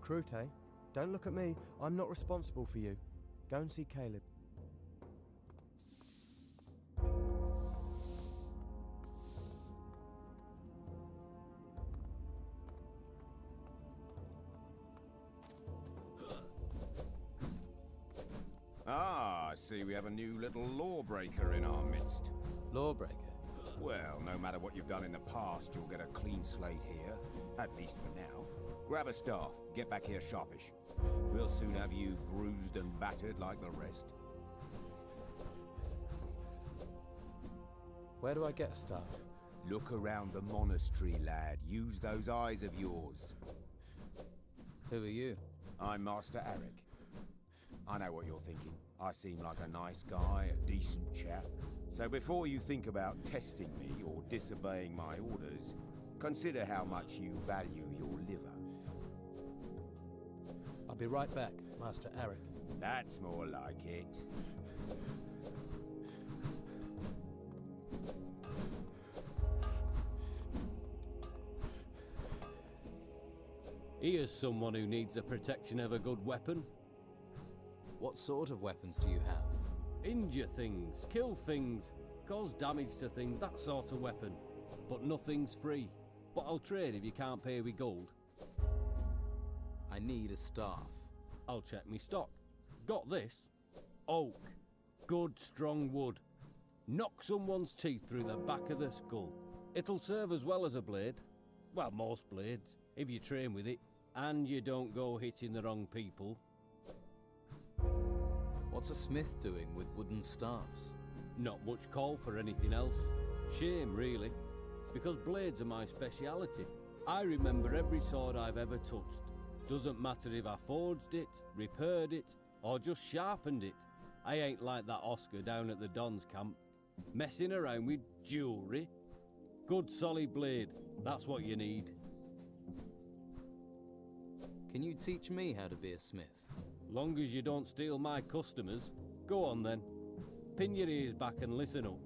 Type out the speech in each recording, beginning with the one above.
Recruit, eh? Don't look at me. I'm not responsible for you. Go and see Caleb. Ah, I see we have a new little lawbreaker in our midst. Lawbreaker? Well, no matter what you've done in the past, you'll get a clean slate here. At least for now. Grab a staff. Get back here sharpish. We'll soon have you bruised and battered like the rest. Where do I get a staff? Look around the monastery, lad. Use those eyes of yours. Who are you? I'm Master Eric. I know what you're thinking. I seem like a nice guy, a decent chap. So before you think about testing me or disobeying my orders, consider how much you value your liver. I'll be right back, Master Eric. That's more like it. Here's someone who needs the protection of a good weapon. What sort of weapons do you have? Injure things, kill things, cause damage to things, that sort of weapon. But nothing's free. But I'll trade if you can't pay with gold. I need a staff. I'll check me stock. Got this. Oak. Good strong wood. Knock someone's teeth through the back of the skull. It'll serve as well as a blade. Well, most blades, if you train with it. And you don't go hitting the wrong people. What's a smith doing with wooden staffs? Not much call for anything else. Shame, really. Because blades are my speciality. I remember every sword I've ever touched. Doesn't matter if I forged it, repaired it, or just sharpened it. I ain't like that Oscar down at the Don's camp, messing around with jewellery. Good solid blade, that's what you need. Can you teach me how to be a smith? Long as you don't steal my customers. Go on then. Pin your ears back and listen up.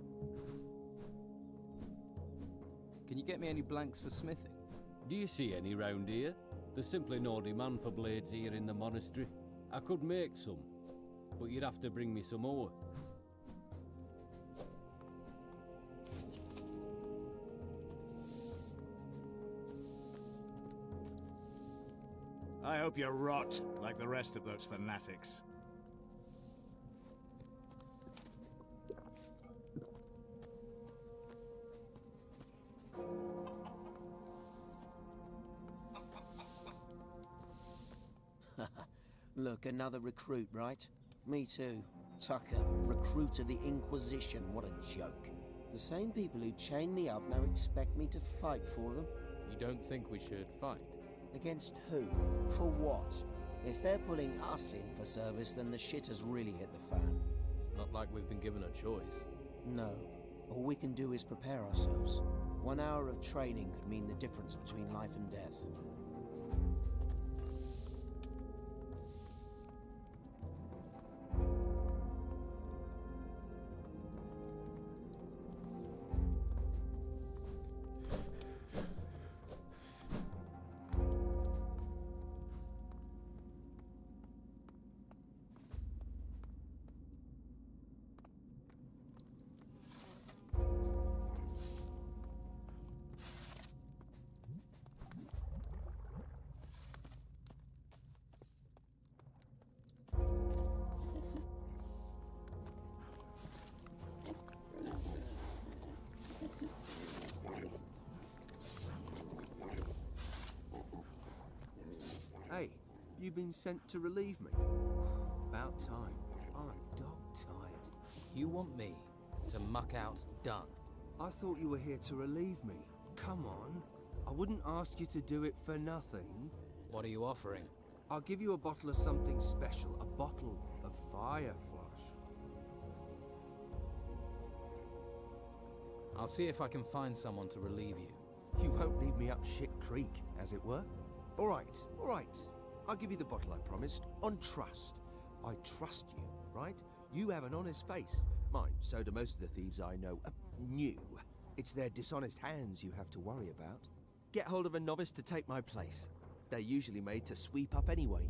Can you get me any blanks for smithing? Do you see any round here? There's simply no demand for blades here in the monastery. I could make some, but you'd have to bring me some ore. I hope you rot like the rest of those fanatics. Look, another recruit, right? Me too. Tucker, recruit of the Inquisition, what a joke. The same people who chained me up now expect me to fight for them? You don't think we should fight? Against who? For what? If they're pulling us in for service, then the shit has really hit the fan. It's not like we've been given a choice. No. All we can do is prepare ourselves. 1 hour of training could mean the difference between life and death. Hey, you've been sent to relieve me. About time. I'm dog-tired. You want me to muck out done? I thought you were here to relieve me. Come on. I wouldn't ask you to do it for nothing. What are you offering? I'll give you a bottle of something special. A bottle of fire flush. I'll see if I can find someone to relieve you. You won't leave me up shit creek, as it were. All right. I'll give you the bottle I promised, on trust. I trust you, right? You have an honest face. Mine, so do most of the thieves I know. New. It's their dishonest hands you have to worry about. Get hold of a novice to take my place. They're usually made to sweep up anyway.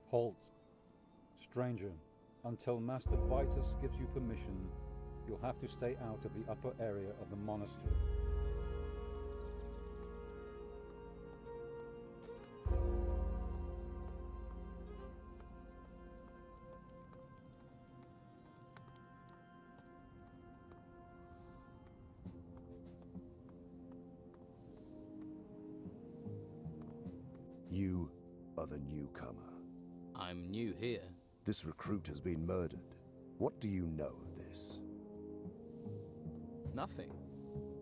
Halt. Stranger, until Master Vitus gives you permission, you'll have to stay out of the upper area of the monastery. You are the newcomer. I'm new here. This recruit has been murdered. What do you know of this? Nothing.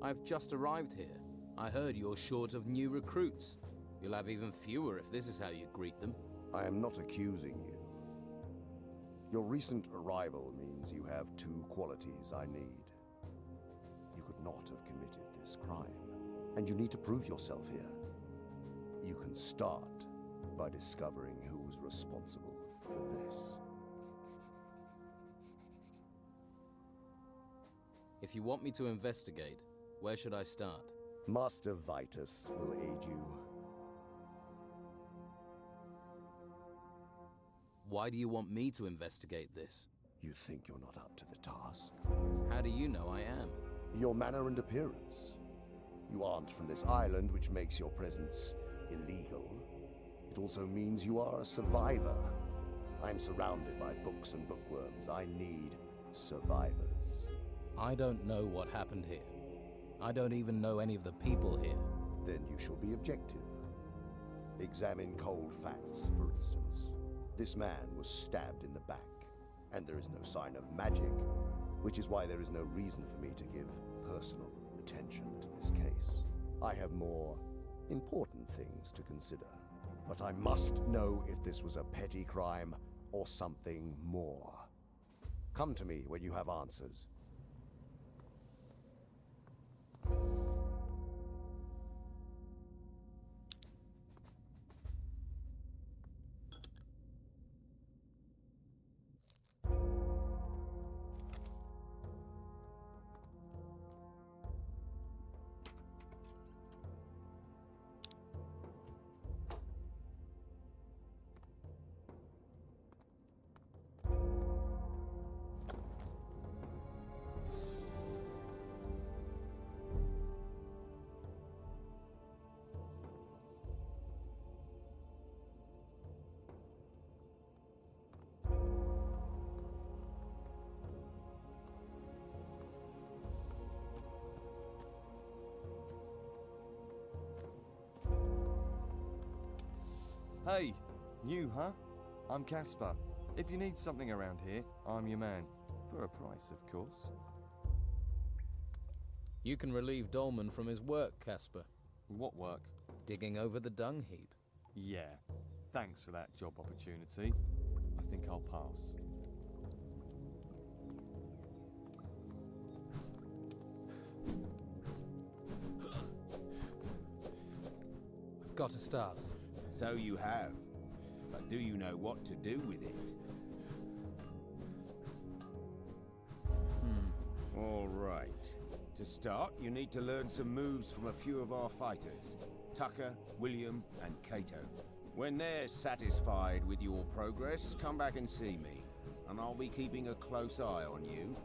I've just arrived here. I heard you're short of new recruits. You'll have even fewer if this is how you greet them. I am not accusing you. Your recent arrival means you have two qualities I need. You could not have committed this crime, and you need to prove yourself here. You can start by discovering who's responsible for this. If you want me to investigate, where should I start? Master Vitus will aid you. Why do you want me to investigate this? You think you're not up to the task? How do you know I am? Your manner and appearance. You aren't from this island, which makes your presence illegal. It also means you are a survivor. I'm surrounded by books and bookworms. I need survivors. I don't know what happened here. I don't even know any of the people here. Then you shall be objective. Examine cold facts, for instance. This man was stabbed in the back, and there is no sign of magic, which is why there is no reason for me to give personal attention to this case. I have more important things to consider, but I must know if this was a petty crime or something more. Come to me when you have answers. Hey, new, huh? I'm Casper. If you need something around here, I'm your man. For a price, of course. You can relieve Dolman from his work, Casper. What work? Digging over the dung heap. Yeah. Thanks for that job opportunity. I think I'll pass. I've got a staff. So you have. But do you know what to do with it? All right. To start, you need to learn some moves from a few of our fighters. Tucker, William, and Cato. When they're satisfied with your progress, come back and see me. And I'll be keeping a close eye on you.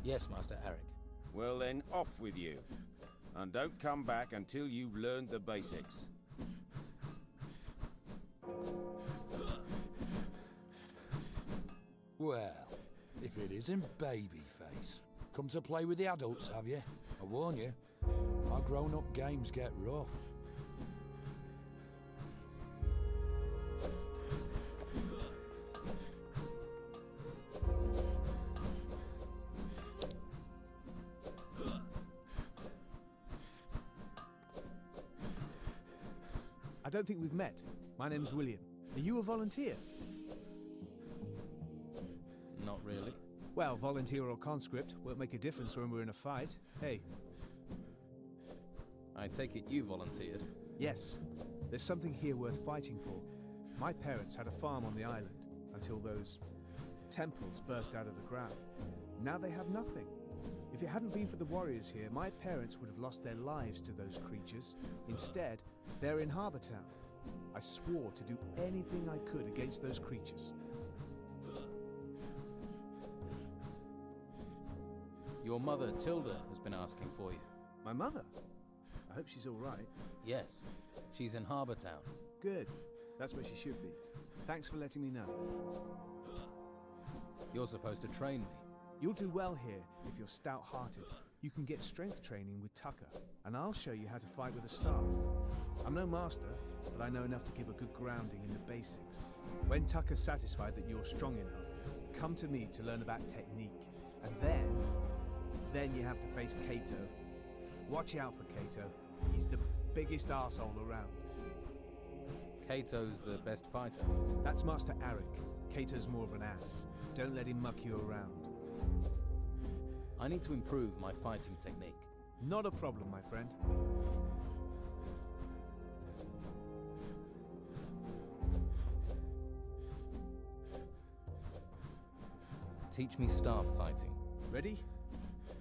Yes, Master Eric. Well then, off with you. And don't come back until you've learned the basics. Well, if it isn't Babyface. Come to play with the adults, have you? I warn you, our grown-up games get rough. I don't think we've met. My name's William. Are you a volunteer? Not really. Well, volunteer or conscript won't make a difference when we're in a fight. Hey. I take it you volunteered. Yes. There's something here worth fighting for. My parents had a farm on the island until those temples burst out of the ground. Now they have nothing. If it hadn't been for the warriors here, my parents would have lost their lives to those creatures. Instead, they're in Harbour Town. I swore to do anything I could against those creatures. Your mother, Tilda, has been asking for you. My mother? I hope she's all right. Yes. She's in Harbour Town. Good. That's where she should be. Thanks for letting me know. You're supposed to train me. You'll do well here if you're stout-hearted. You can get strength training with Tucker, and I'll show you how to fight with a staff. I'm no master, but I know enough to give a good grounding in the basics. When Tucker's satisfied that you're strong enough, come to me to learn about technique. And then you have to face Kato. Watch out for Kato. He's the biggest arsehole around. Kato's the best fighter. That's Master Arik. Kato's more of an ass. Don't let him muck you around. I need to improve my fighting technique. Not a problem, my friend. Teach me staff fighting. Ready?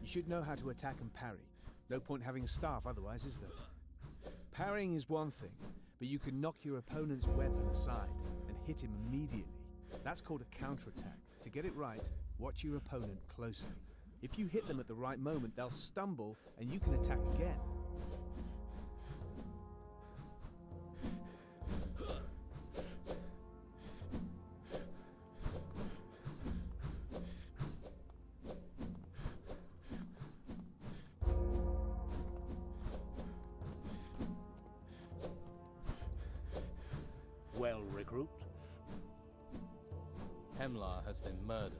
You should know how to attack and parry. No point having a staff otherwise, is there? Parrying is one thing, but you can knock your opponent's weapon aside and hit him immediately. That's called a counterattack. To get it right, watch your opponent closely. If you hit them at the right moment, they'll stumble and you can attack again. Well, recruit? Hemlar has been murdered.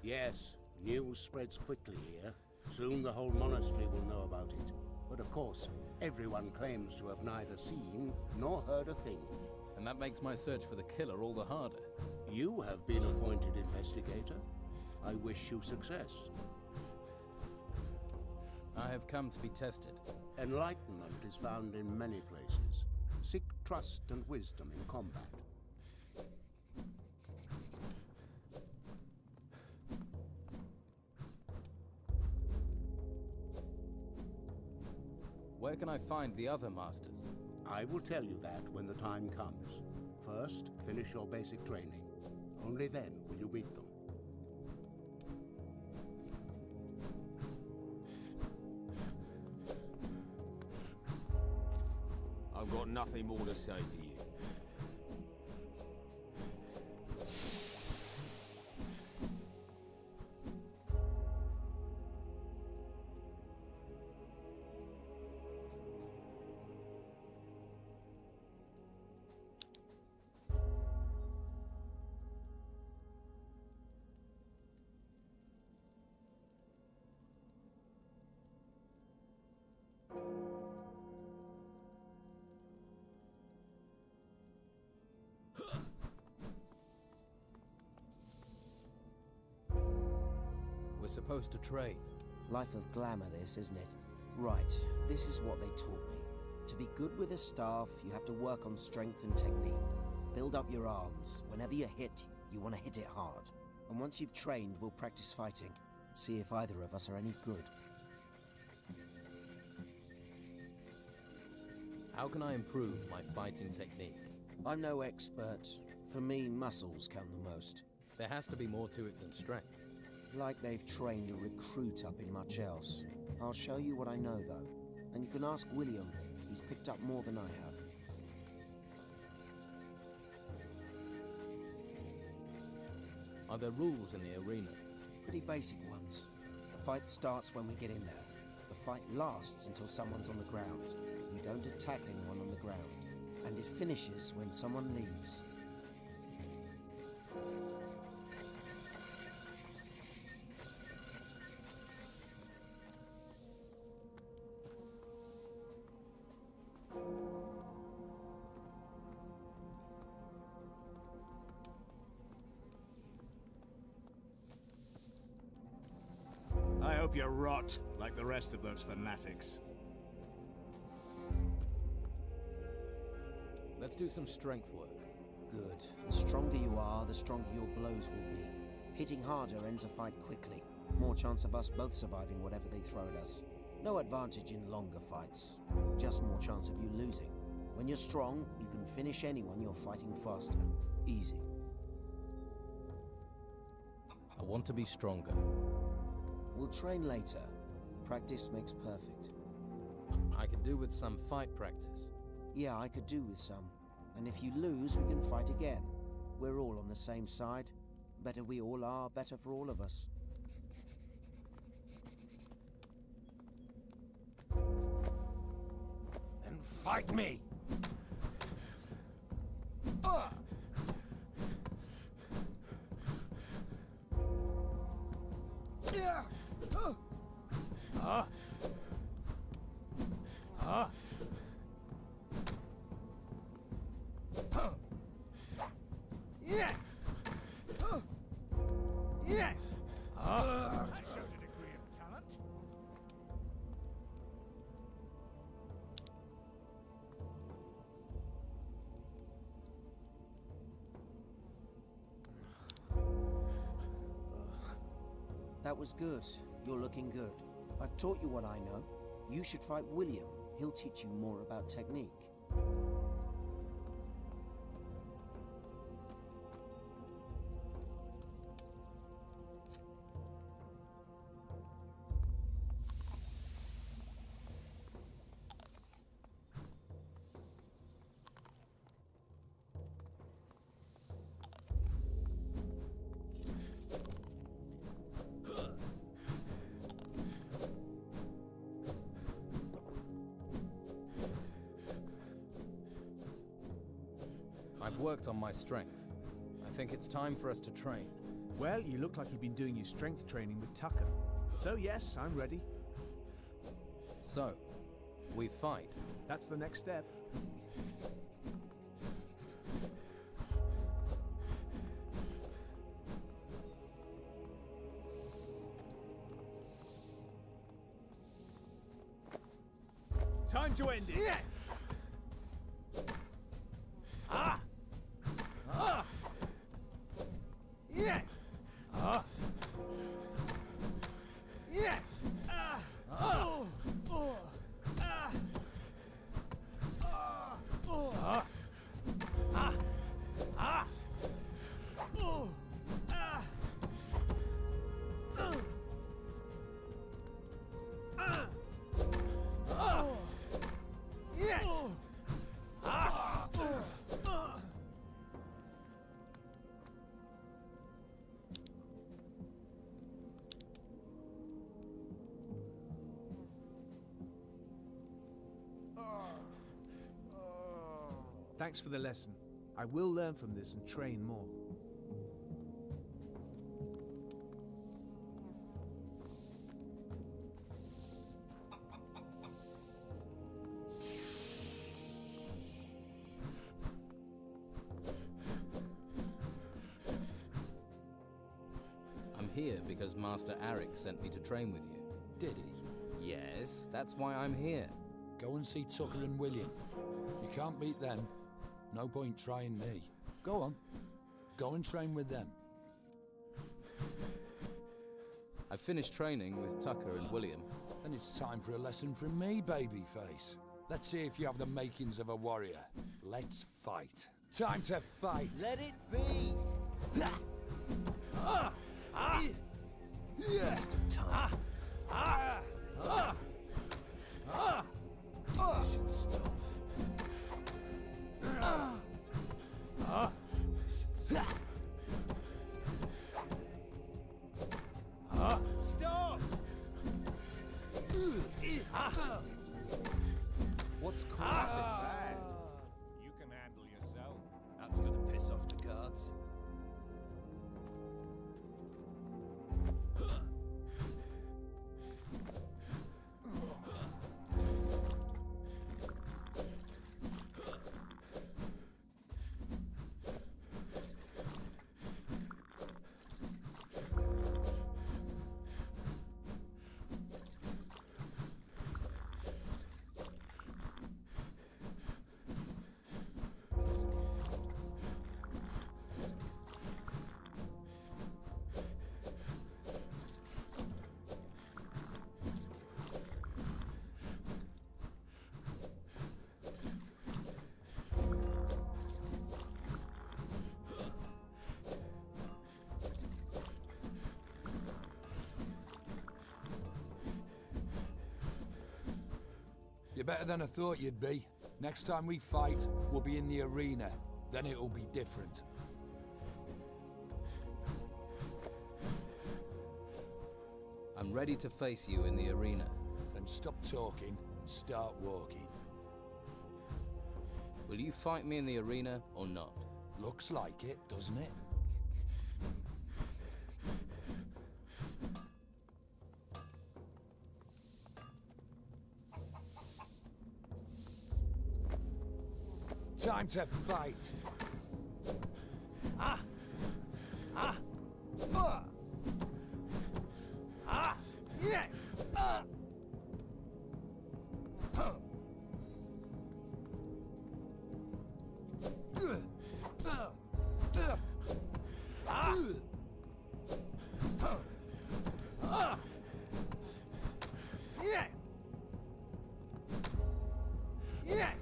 Yes, news spreads quickly here. Soon the whole monastery will know about it. But of course, everyone claims to have neither seen nor heard a thing. And that makes my search for the killer all the harder. You have been appointed investigator. I wish you success. I have come to be tested. Enlightenment is found in many places. Seek trust and wisdom in combat. Where can I find the other masters? I will tell you that when the time comes. First, finish your basic training. Only then will you meet them. I've got nothing more to say to you. We're supposed to train. Life of glamour this, isn't it? Right, this is what they taught me. To be good with a staff, you have to work on strength and technique. Build up your arms. Whenever you hit, you want to hit it hard. And once you've trained, we'll practice fighting. See if either of us are any good. How can I improve my fighting technique? I'm no expert. For me, muscles count the most. There has to be more to it than strength. Like they've trained a recruit up in much else. I'll show you what I know, though. And you can ask William. He's picked up more than I have. Are there rules in the arena? Pretty basic ones. The fight starts when we get in there. The fight lasts until someone's on the ground. You don't attack anyone on the ground. And it finishes when someone leaves. I hope you rot like the rest of those fanatics. Let's do some strength work. Good. The stronger you are, the stronger your blows will be. Hitting harder ends a fight quickly. More chance of us both surviving whatever they throw at us. No advantage in longer fights. Just more chance of you losing. When you're strong, you can finish anyone you're fighting faster. Easy. I want to be stronger. We'll train later. Practice makes perfect. I could do with some fight practice. Yeah, I could do with some. And if you lose, we can fight again. We're all on the same side. Better we all are, better for all of us. Then fight me! That showed a degree of talent. That was good. You're looking good. I've taught you what I know. You should fight William. He'll teach you more about technique. I've worked on my strength. I think it's time for us to train. Well, you look like you've been doing your strength training with Tucker. So yes, I'm ready. So, we fight. That's the next step. Time to end it! Thanks for the lesson. I will learn from this and train more. I'm here because Master Arik sent me to train with you. Did he? Yes, that's why I'm here. Go and see Tucker and William. You can't beat them. No point trying me. Go on. Go and train with them. I've finished training with Tucker and William. Then it's time for a lesson from me, babyface. Let's see if you have the makings of a warrior. Let's fight. Time to fight! Let it be! Waste of time. I should stop. Bad. You can handle yourself. That's gonna piss off the guards. You're better than I thought you'd be. Next time we fight, we'll be in the arena. Then it'll be different. I'm ready to face you in the arena. Then stop talking and start walking. Will you fight me in the arena or not? Looks like it, doesn't it? Time to fight. Ah! Ah! Ah! Yeah! Ah! Yeah! Yeah!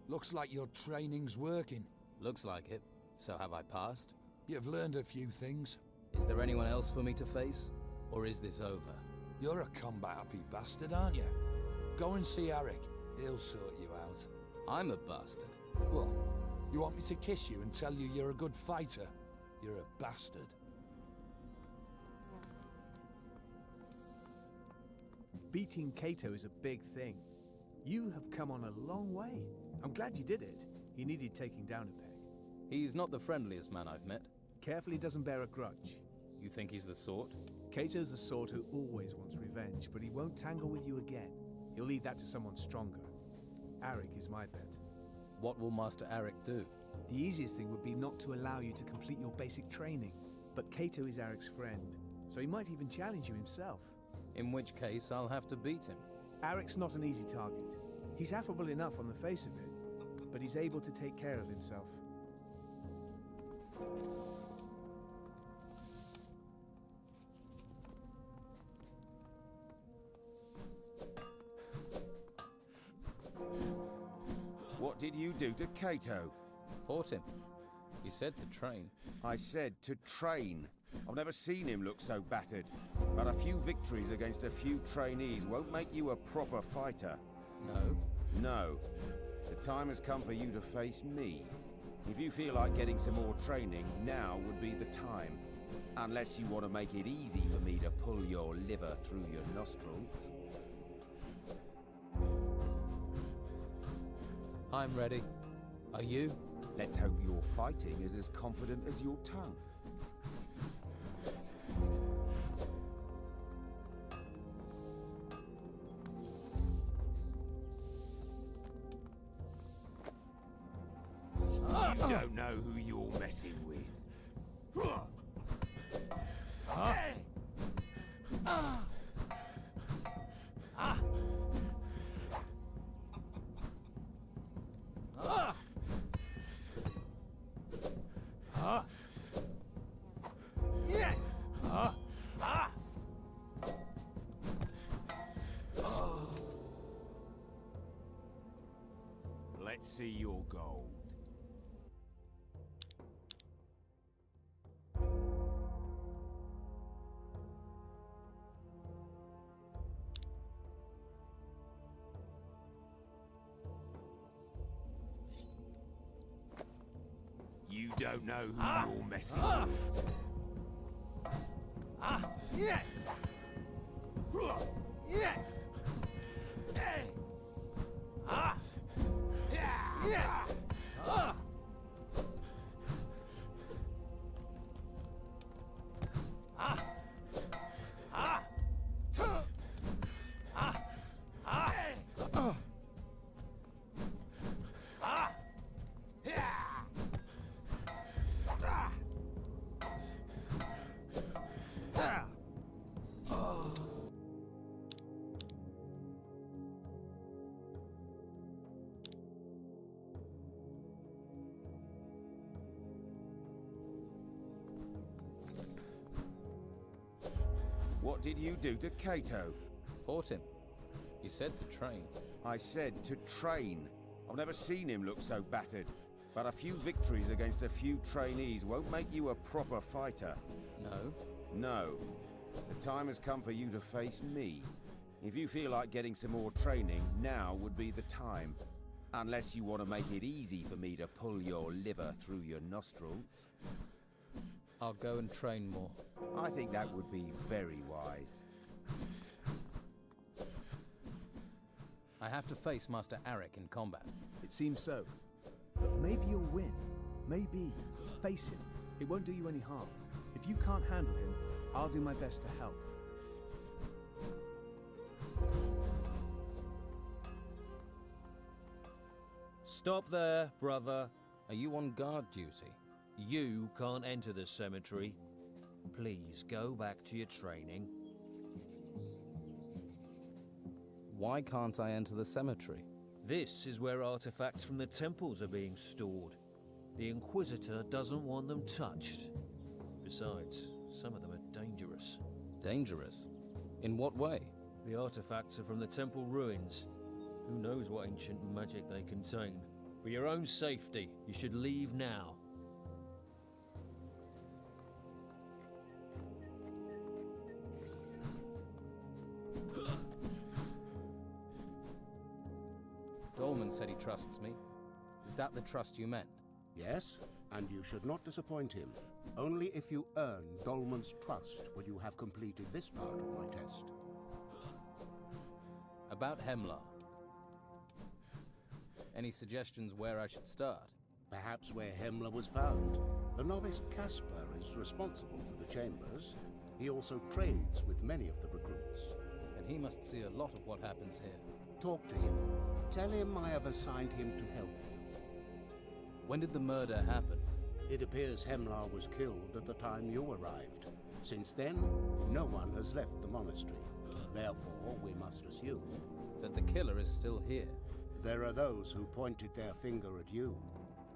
Looks like your training's working. Looks like it. So have I passed? You've learned a few things. Is there anyone else for me to face? Or is this over? You're a combat-happy bastard, aren't you? Go and see Arik. He'll sort you out. I'm a bastard. What? You want me to kiss you and tell you you're a good fighter? You're a bastard. Beating Kato is a big thing. You have come on a long way. I'm glad you did it. He needed taking down a peg. He's not the friendliest man I've met. Careful he doesn't bear a grudge. You think he's the sort? Kato's the sort who always wants revenge, but he won't tangle with you again. He'll leave that to someone stronger. Arik is my bet. What will Master Arik do? The easiest thing would be not to allow you to complete your basic training. But Kato is Arik's friend, so he might even challenge you himself. In which case, I'll have to beat him. Arik's not an easy target. He's affable enough on the face of it, but he's able to take care of himself. What did you do to Kato? Fought him. You said to train. I said to train. I've never seen him look so battered. But a few victories against a few trainees won't make you a proper fighter. No? No. The time has come for you to face me. If you feel like getting some more training, now would be the time. Unless you want to make it easy for me to pull your liver through your nostrils. I'm ready. Are you? Let's hope your fighting is as confident as your tongue. You don't know who you're messing with. Let's see your gold. don't know who you're messing with. Yeah. Yeah. What did you do to Cato? Fought him. You said to train. I said to train. I've never seen him look so battered. But a few victories against a few trainees won't make you a proper fighter. No? No. The time has come for you to face me. If you feel like getting some more training, now would be the time. Unless you want to make it easy for me to pull your liver through your nostrils. I'll go and train more. I think that would be very wise. I have to face Master Arik in combat. It seems so. But maybe you'll win. Maybe. Face him. It won't do you any harm. If you can't handle him, I'll do my best to help. Stop there, brother. Are you on guard duty? You can't enter the cemetery. Please go back to your training. Why can't I enter the cemetery? This is where artifacts from the temples are being stored. The Inquisitor doesn't want them touched. Besides, some of them are dangerous. Dangerous? In what way? The artifacts are from the temple ruins. Who knows what ancient magic they contain? For your own safety, you should leave now. Dolman said he trusts me. Is that the trust you meant? Yes, and you should not disappoint him. Only if you earn Dolman's trust will you have completed this part of my test. About Hemlar. Any suggestions where I should start? Perhaps where Hemlar was found. The novice Caspar is responsible for the chambers. He also trades with many of the recruits. And he must see a lot of what happens here. Talk to him. Tell him I have assigned him to help you. When did the murder happen? It appears Hemlar was killed at the time you arrived. Since then, no one has left the monastery. Therefore, we must assume that the killer is still here. There are those who pointed their finger at you.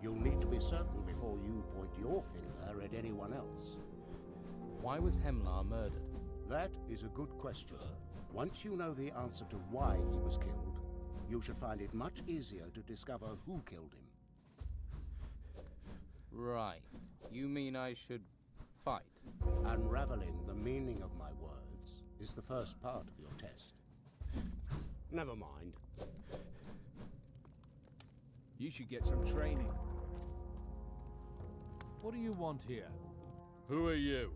You'll need to be certain before you point your finger at anyone else. Why was Hemlar murdered? That is a good question. Once you know the answer to why he was killed, you should find it much easier to discover who killed him. Right. You mean I should fight? Unraveling the meaning of my words is the first part of your test. Never mind. You should get some training. What do you want here? Who are you?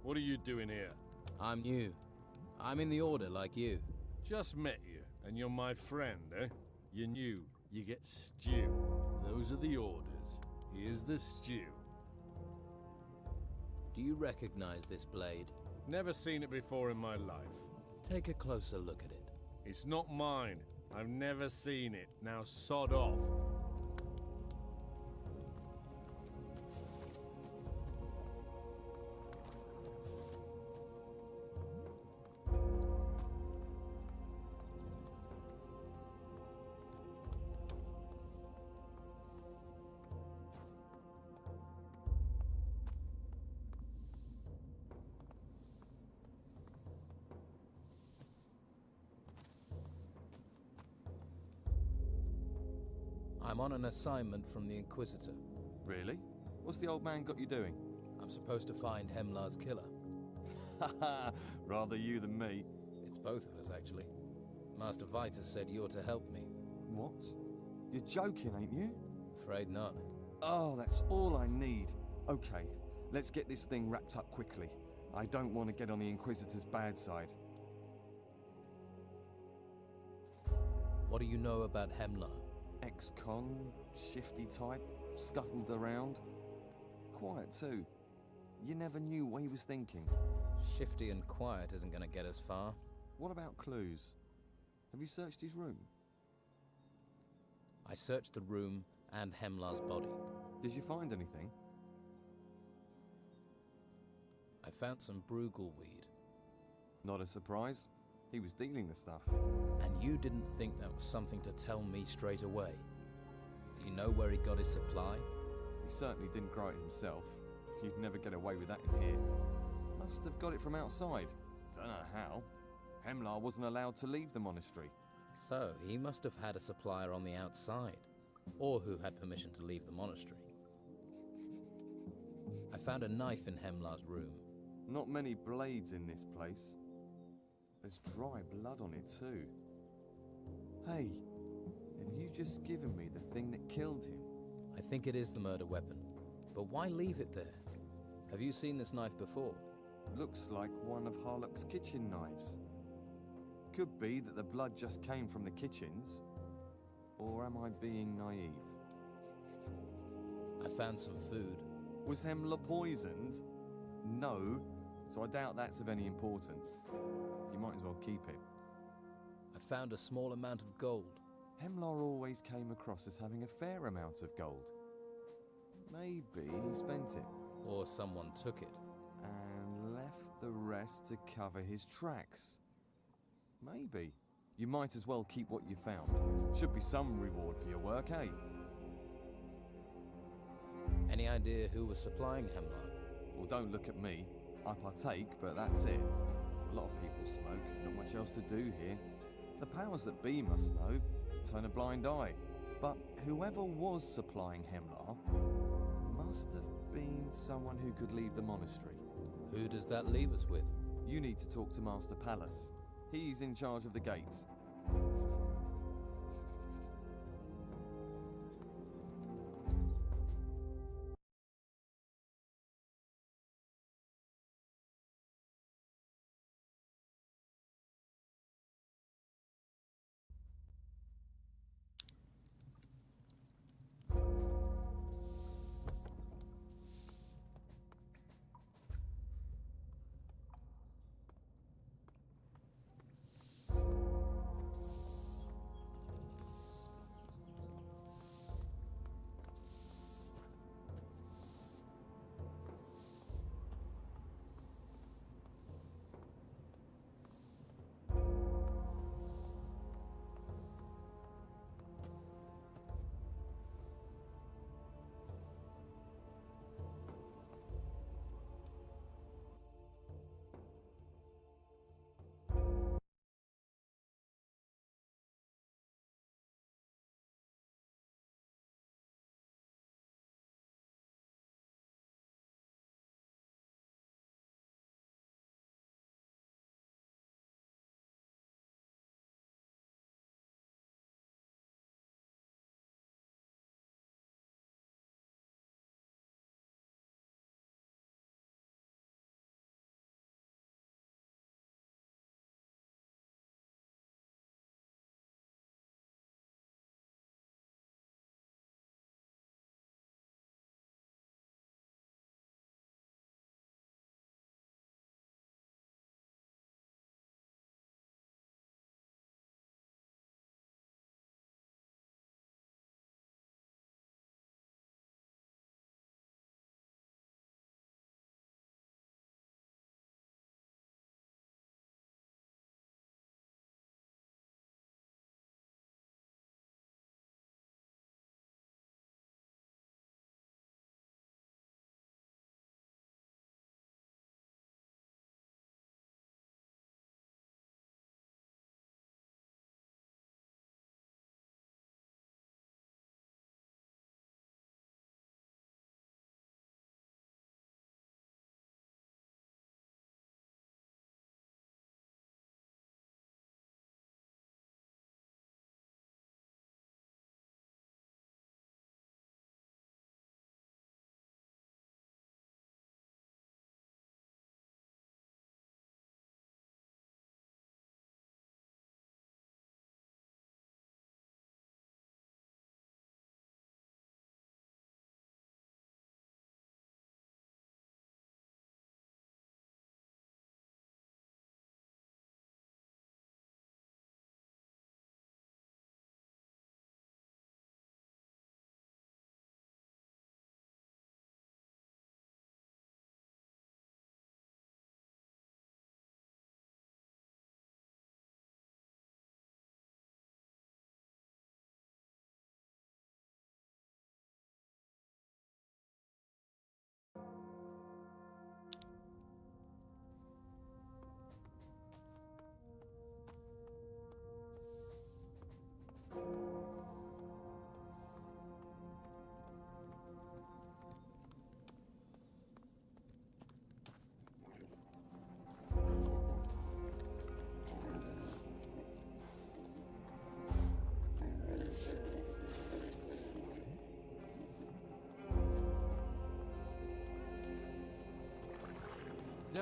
What are you doing here? I'm new. I'm in the Order like you. Just met you, and you're my friend, eh? You're new. You get stew. Those are the orders. Here's the stew. Do you recognize this blade? Never seen it before in my life. Take a closer look at it. It's not mine. I've never seen it. Now sod off. I'm on an assignment from the Inquisitor. Really? What's the old man got you doing? I'm supposed to find Hemlar's killer. Haha, rather you than me. It's both of us, actually. Master Bytes said you're to help me. What? You're joking, ain't you? Afraid not. Oh, that's all I need. Okay, let's get this thing wrapped up quickly. I don't want to get on the Inquisitor's bad side. What do you know about Hemlar? Ex-con, shifty type, scuttled around. Quiet too. You never knew what he was thinking. Shifty and quiet isn't going to get us far. What about clues? Have you searched his room? I searched the room and Hemlar's body. Did you find anything? I found some Brugal weed. Not a surprise. He was dealing the stuff. And you didn't think that was something to tell me straight away. Do you know where he got his supply? He certainly didn't grow it himself. You'd never get away with that in here. Must have got it from outside. Don't know how. Hemlar wasn't allowed to leave the monastery. So, he must have had a supplier on the outside. Or who had permission to leave the monastery. I found a knife in Hemlar's room. Not many blades in this place. There's dry blood on it too. Hey, have you just given me the thing that killed him? I think it is the murder weapon. But why leave it there? Have you seen this knife before? Looks like one of Harlock's kitchen knives. Could be that the blood just came from the kitchens. Or am I being naive? I found some food. Was Hemlar poisoned? No, so I doubt that's of any importance. You might as well keep it. I found a small amount of gold. Hemlar always came across as having a fair amount of gold. Maybe he spent it. Or someone took it. And left the rest to cover his tracks. Maybe. You might as well keep what you found. Should be some reward for your work, eh? Any idea who was supplying Hemlar? Well, don't look at me. I partake, but that's it. A lot of people smoke, not much else to do here. The powers that be must know, turn a blind eye. But whoever was supplying Hemlar must have been someone who could leave the monastery. Who does that leave us with? You need to talk to Master Palace. He's in charge of the gates.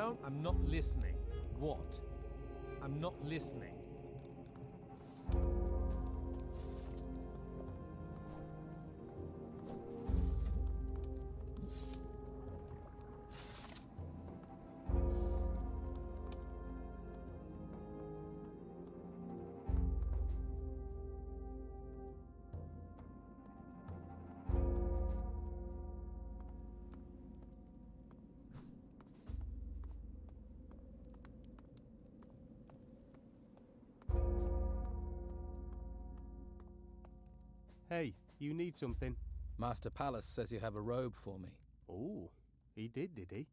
down. I'm not listening. What? I'm not listening. Hey, you need something? Master Palace says you have a robe for me. Oh, he did he?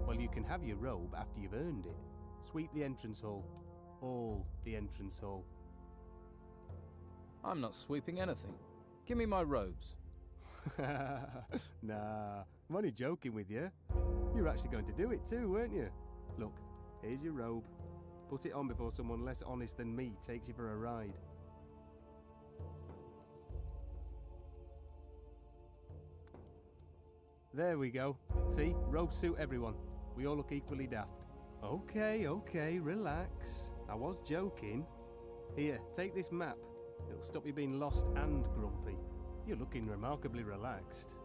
Well, you can have your robe after you've earned it. Sweep the entrance hall. All the entrance hall. I'm not sweeping anything. Give me my robes. Nah, I'm only joking with you. You're actually going to do it too, weren't you? Look, here's your robe. Put it on before someone less honest than me takes you for a ride. There we go. See? Robes suit everyone. We all look equally daft. Okay, relax. I was joking. Here, take this map. It'll stop you being lost and grumpy. You're looking remarkably relaxed.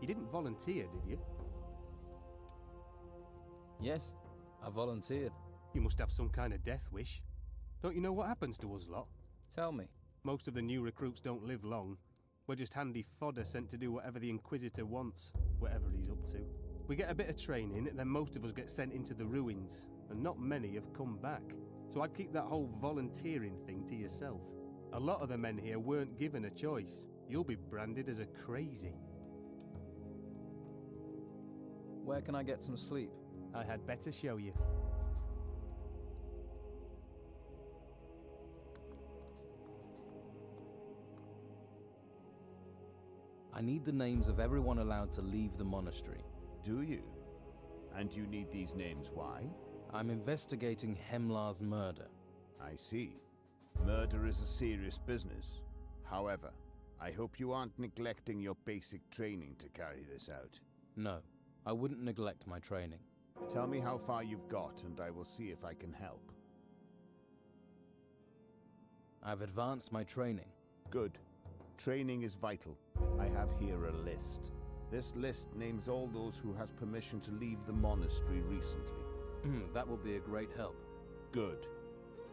You didn't volunteer, did you? Yes, I volunteered. You must have some kind of death wish. Don't you know what happens to us lot? Tell me. Most of the new recruits don't live long. We're just handy fodder sent to do whatever the Inquisitor wants, whatever he's up to. We get a bit of training, then most of us get sent into the ruins, and not many have come back. So I'd keep that whole volunteering thing to yourself. A lot of the men here weren't given a choice. You'll be branded as a crazy. Where can I get some sleep? I had better show you. I need the names of everyone allowed to leave the monastery. Do you? And you need these names, why? I'm investigating Hemlar's murder. I see. Murder is a serious business. However, I hope you aren't neglecting your basic training to carry this out. No, I wouldn't neglect my training. Tell me how far you've got, and I will see if I can help. I've advanced my training. Good. Training is vital. I have here a list. This list names all those who has permission to leave the monastery recently. That will be a great help. Good.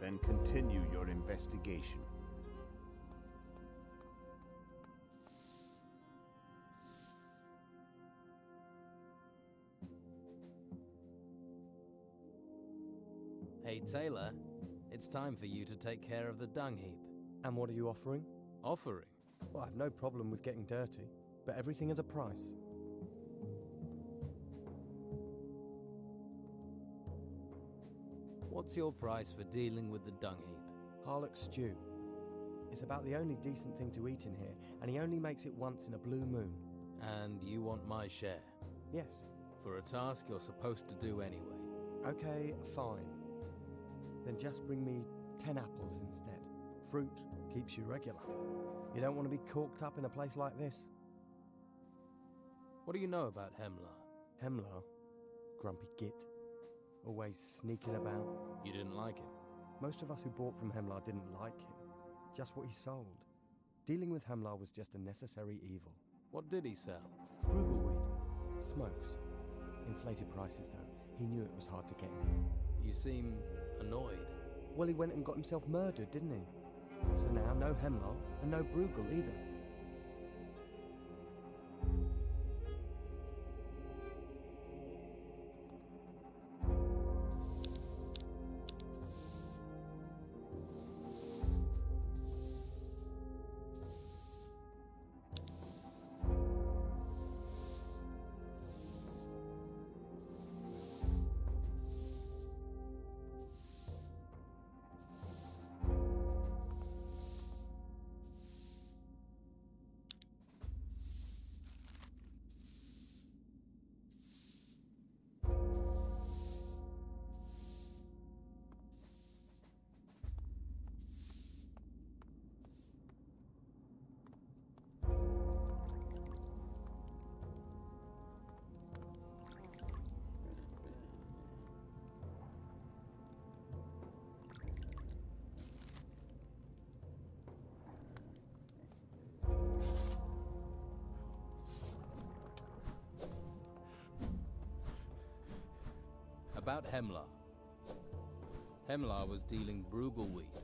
Then continue your investigation. Hey, Taylor. It's time for you to take care of the dung heap. And what are you offering? Offering? Well, I've no problem with getting dirty, but everything has a price. What's your price for dealing with the dung heap? Harlock stew. It's about the only decent thing to eat in here, and he only makes it once in a blue moon. And you want my share? Yes. For a task you're supposed to do anyway. Okay, fine. Then just bring me 10 apples instead. Fruit keeps you regular. You don't want to be corked up in a place like this. What do you know about Hemlar? Hemlar? Grumpy git. Always sneaking about. You didn't like him? Most of us who bought from Hemlar didn't like him. Just what he sold. Dealing with Hemlar was just a necessary evil. What did he sell? Brugelweed. Smokes. Inflated prices, though. He knew it was hard to get in here. You seem annoyed. Well, he went and got himself murdered, didn't he? So now, no Hemlar, and no Bruegel either. About Hemlar. Hemlar was dealing Brugelweed.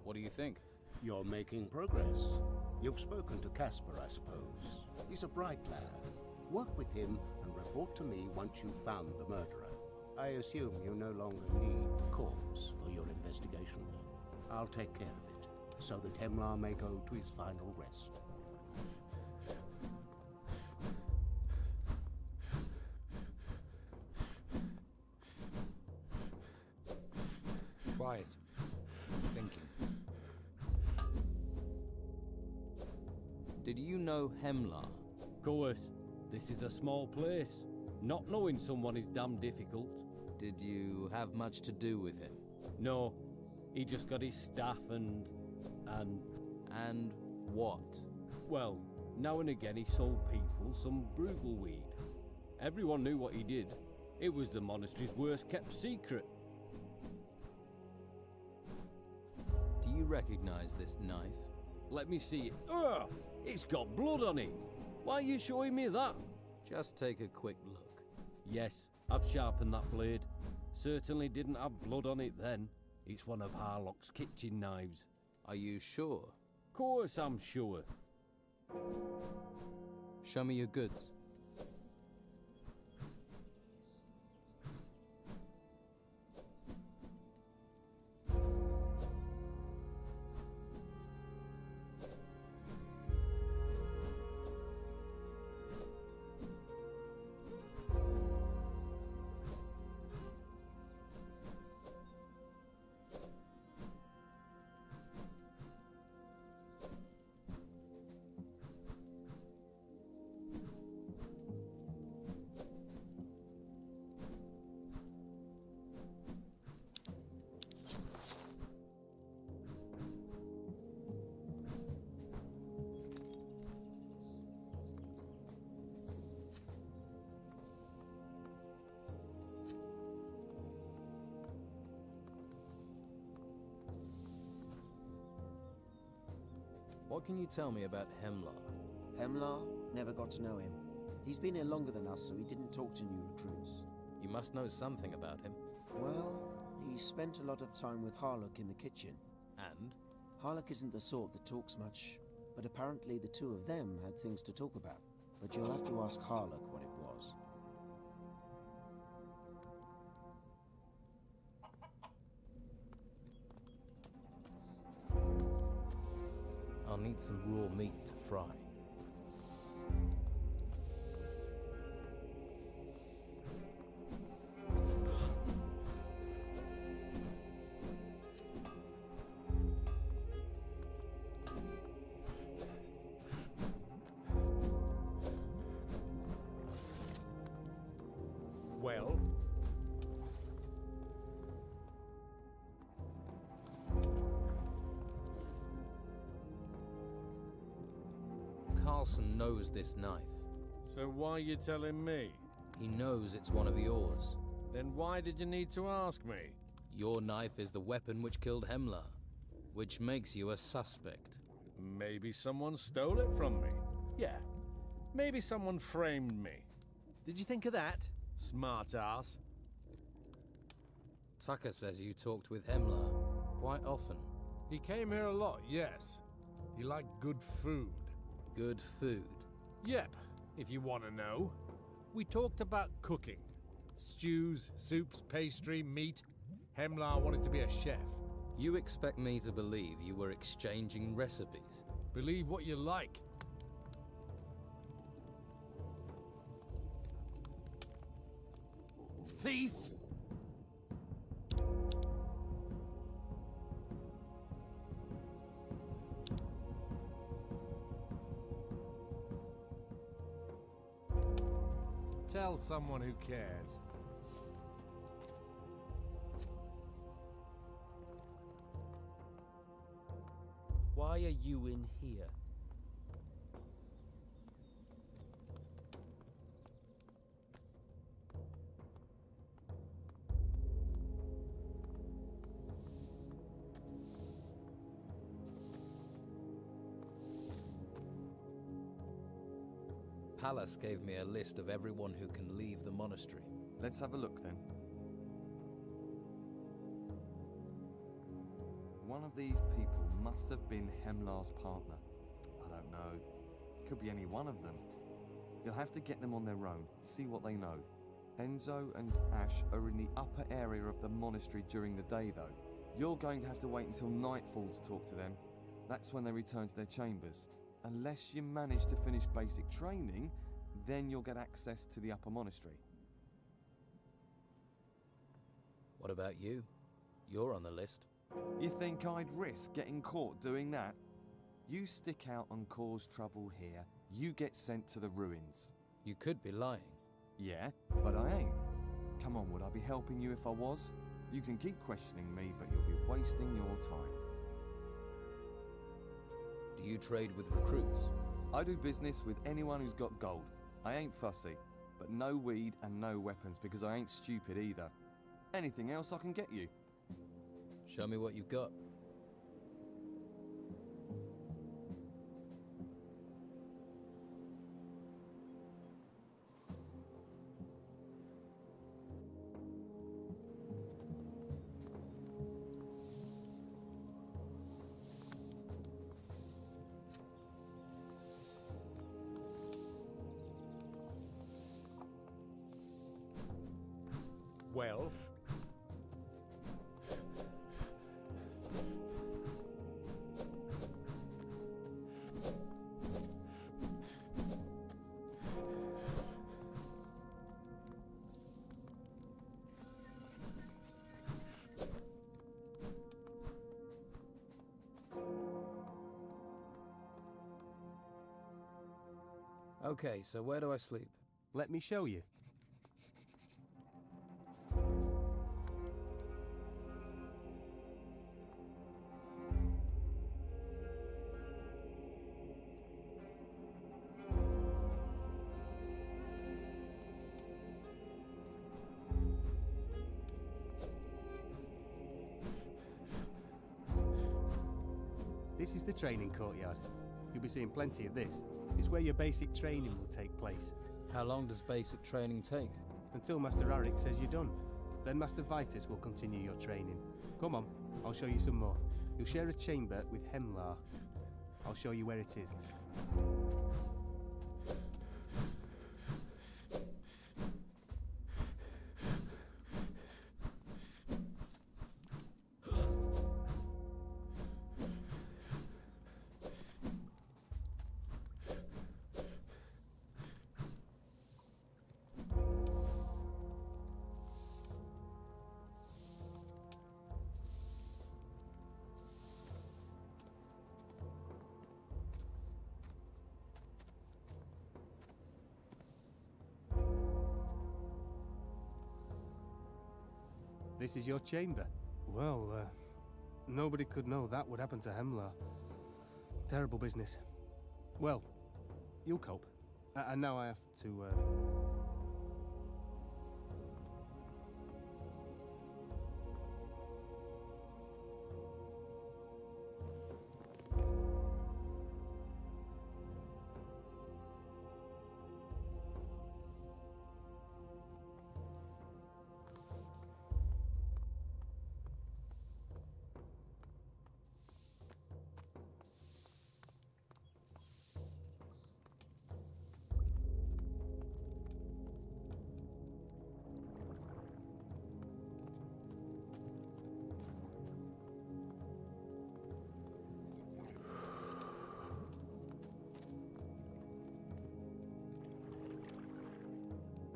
What do you think? You're making progress. You've spoken to Casper, I suppose. He's a bright lad. Work with him and report to me once you've found the murderer. I assume you no longer need the corpse for your investigations. I'll take care of it, so that Hemlar may go to his final rest. Quiet. Thinking. Did you know Hemlar? Course, this is a small place. Not knowing someone is damn difficult. Did you have much to do with him? No, he just got his staff and what? Well, now and again he sold people some Brugelweed. Everyone knew what he did. It was the monastery's worst kept secret. Do you recognize this knife? Let me see it. Ugh! It's got blood on it. Why are you showing me that? Just take a quick look. Yes, I've sharpened that blade. Certainly didn't have blood on it then. It's one of Harlock's kitchen knives. Are you sure? Course I'm sure. Show me your goods. What can you tell me about Hemlar? Hemlar? Never got to know him. He's been here longer than us, so he didn't talk to new recruits. You must know something about him. Well, he spent a lot of time with Harlock in the kitchen. And? Harlock isn't the sort that talks much, but apparently the two of them had things to talk about. But you'll have to ask Harlock what it was. I'll need some raw meat to fry. Well? Carlson knows this knife. So why are you telling me? He knows it's one of yours. Then why did you need to ask me? Your knife is the weapon which killed Hemlar, which makes you a suspect. Maybe someone stole it from me. Yeah, maybe someone framed me. Did you think of that? Smart ass. Tucker says you talked with Hemlar quite often. He came here a lot, yes. He liked good food. Good food? Yep, if you want to know. We talked about cooking. Stews, soups, pastry, meat. Hemlar wanted to be a chef. You expect me to believe you were exchanging recipes? Believe what you like. Thief! Tell someone who cares. Why are you in here? Pallas gave me a list of everyone who can leave the monastery. Let's have a look then. One of these people must have been Hemlar's partner. I don't know. Could be any one of them. You'll have to get them on their own, see what they know. Enzo and Ash are in the upper area of the monastery during the day though. You're going to have to wait until nightfall to talk to them. That's when they return to their chambers. Unless you manage to finish basic training, then you'll get access to the upper monastery. What about you? You're on the list. You think I'd risk getting caught doing that? You stick out and cause trouble here, you get sent to the ruins. You could be lying. Yeah, but I ain't. Come on, would I be helping you if I was? You can keep questioning me, but you'll be wasting your time. Do you trade with recruits? I do business with anyone who's got gold. I ain't fussy, but no weed and no weapons because I ain't stupid either. Anything else I can get you? Show me what you've got. Well? Okay, so where do I sleep? Let me show you. This is the training courtyard. You'll be seeing plenty of this. It's where your basic training will take place. How long does basic training take? Until Master Arik says you're done. Then Master Vitus will continue your training. Come on, I'll show you some more. You'll share a chamber with Hemlar. I'll show you where it is. This is your chamber. Well, nobody could know that would happen to Hemlar. Terrible business. Well, you'll cope. And now I have to,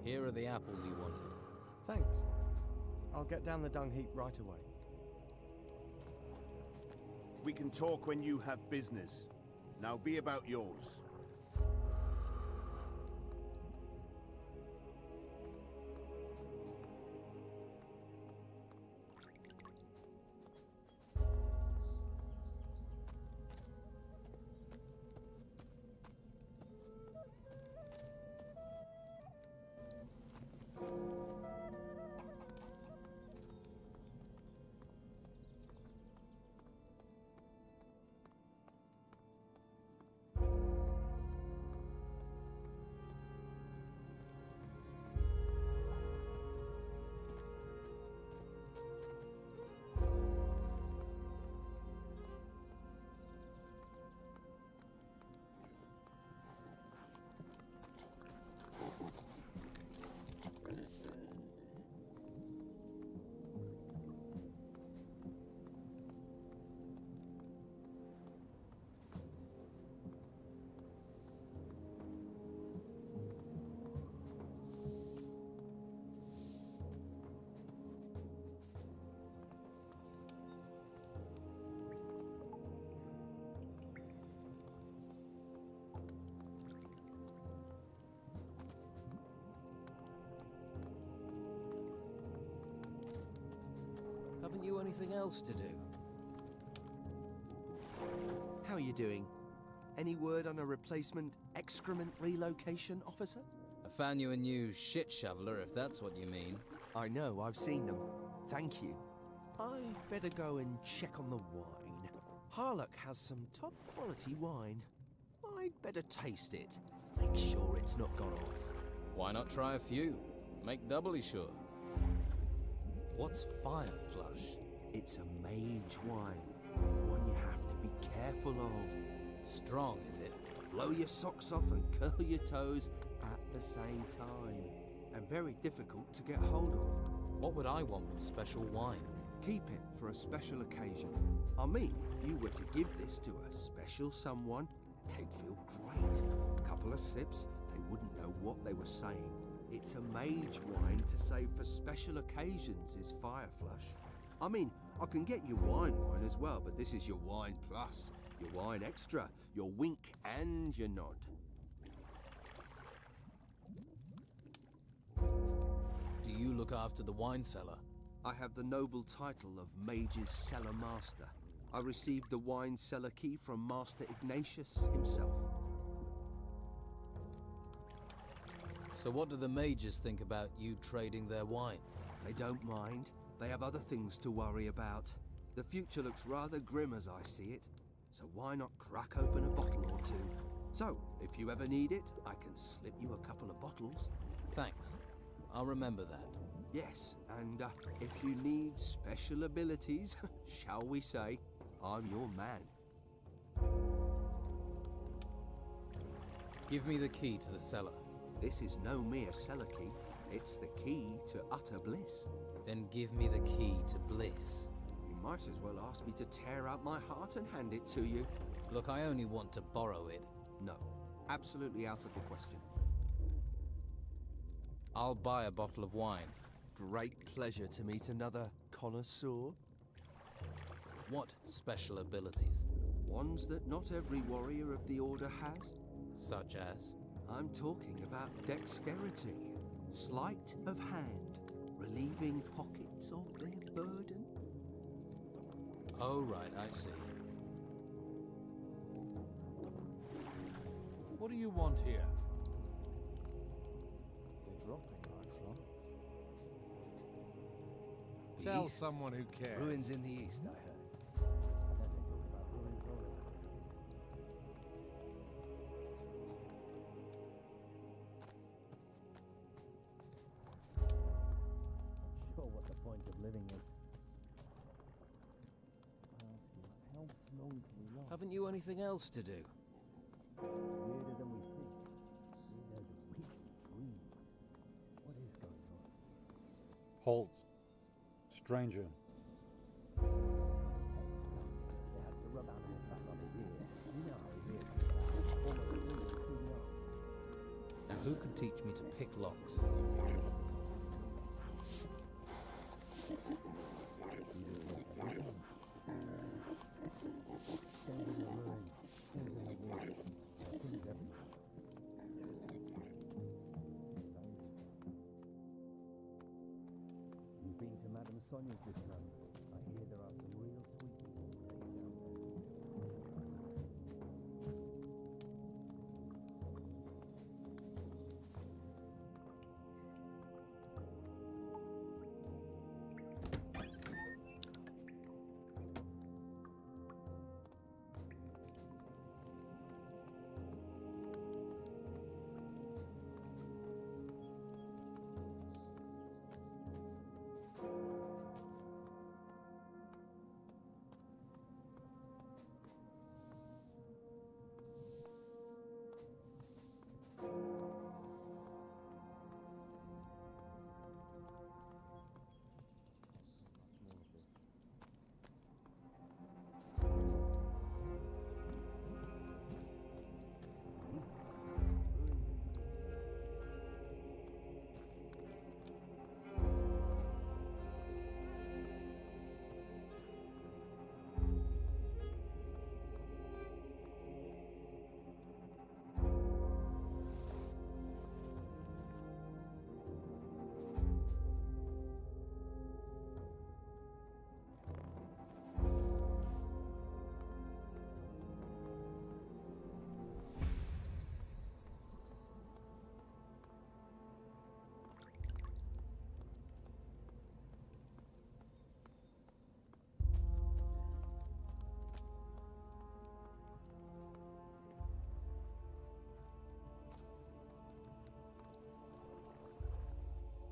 Here are the apples you wanted. Thanks. I'll get down the dung heap right away. We can talk when you have business. Now be about yours. anything else to do? How are you doing? Any word on a replacement excrement relocation, officer? I found you a new shit shoveler, if that's what you mean. I know, I've seen them. Thank you. I'd better go and check on the wine. Harlock has some top quality wine. I'd better taste it. Make sure it's not gone off. Why not try a few? Make doubly sure. What's Fire Flush? It's a mage wine. One you have to be careful of. Strong, is it? Blow your socks off and curl your toes at the same time. And very difficult to get hold of. What would I want with special wine? Keep it for a special occasion. I mean, if you were to give this to a special someone, they'd feel great. A couple of sips, they wouldn't know what they were saying. It's a mage wine to save for special occasions, is Fire Flush. I mean, I can get you wine as well, but this is your wine plus, your wine extra, your wink and your nod. Do you look after the wine cellar? I have the noble title of Mage's Cellar Master. I received the wine cellar key from Master Ignatius himself. So what do the mages think about you trading their wine? They don't mind. They have other things to worry about. The future looks rather grim as I see it. So why not crack open a bottle or two? So, if you ever need it, I can slip you a couple of bottles. Thanks. I'll remember that. Yes, and if you need special abilities, shall we say, I'm your man. Give me the key to the cellar. This is no mere cellar key. It's the key to utter bliss. Then give me the key to bliss. You might as well ask me to tear out my heart and hand it to you. Look, I only want to borrow it. No, absolutely out of the question. I'll buy a bottle of wine. Great pleasure to meet another connoisseur. What special abilities? Ones that not every warrior of the Order has. Such as? I'm talking about dexterity, sleight of hand, relieving pockets of their burden. Oh, right, I see. What do you want here? They're dropping like flies. Tell someone who cares. Ruins in the east, I heard. I bet they talk about ruins rolling. Sure what the point of living is. How long can we last? Haven't you anything else to do? Weirder than we think. Weirder than we can breathe. What is going on? Halt. Stranger. They had to rub animal fat on his ear. You know how he is. Almost really too young. Now who can teach me to pick locks? You've been to Madame Sonia's this month. I hear there are some real sweet days down there.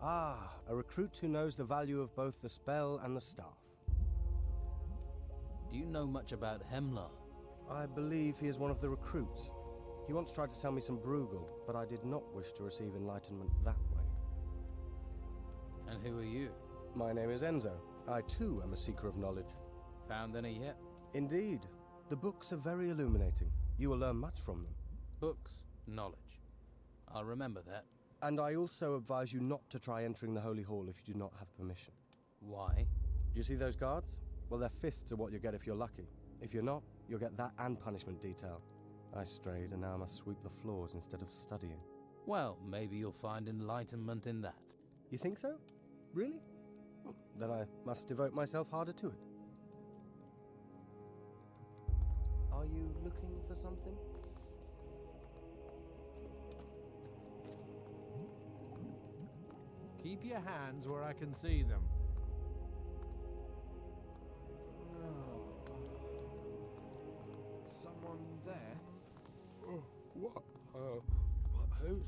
Ah, a recruit who knows the value of both the spell and the staff. Do you know much about Hemlar? I believe he is one of the recruits. He once tried to sell me some Bruegel, but I did not wish to receive enlightenment that way. And who are you? My name is Enzo. I too am a seeker of knowledge. Found any yet? Indeed. The books are very illuminating. You will learn much from them. Books, knowledge. I'll remember that. And I also advise you not to try entering the Holy Hall if you do not have permission. Why? Do you see those guards? Well, their fists are what you get if you're lucky. If you're not, you'll get that and punishment detail. I strayed, and now I must sweep the floors instead of studying. Well, maybe you'll find enlightenment in that. You think so? Really? Then I must devote myself harder to it. Are you looking for something? Keep your hands where I can see them. Someone there? Oh, what? Who's?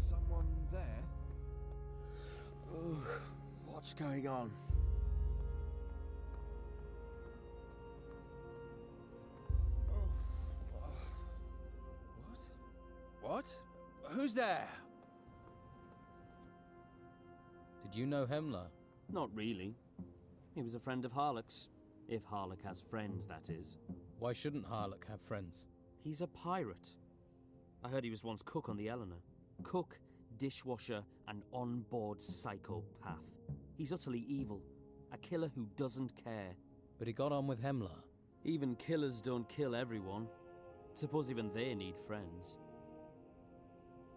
Someone there? What's going on? What? Who's there? Did you know Hemlar? Not really. He was a friend of Harlock's. If Harlock has friends, that is. Why shouldn't Harlock have friends? He's a pirate. I heard he was once cook on the Eleanor. Cook, dishwasher, and on-board psychopath. He's utterly evil. A killer who doesn't care. But he got on with Hemlar. Even killers don't kill everyone. Suppose even they need friends.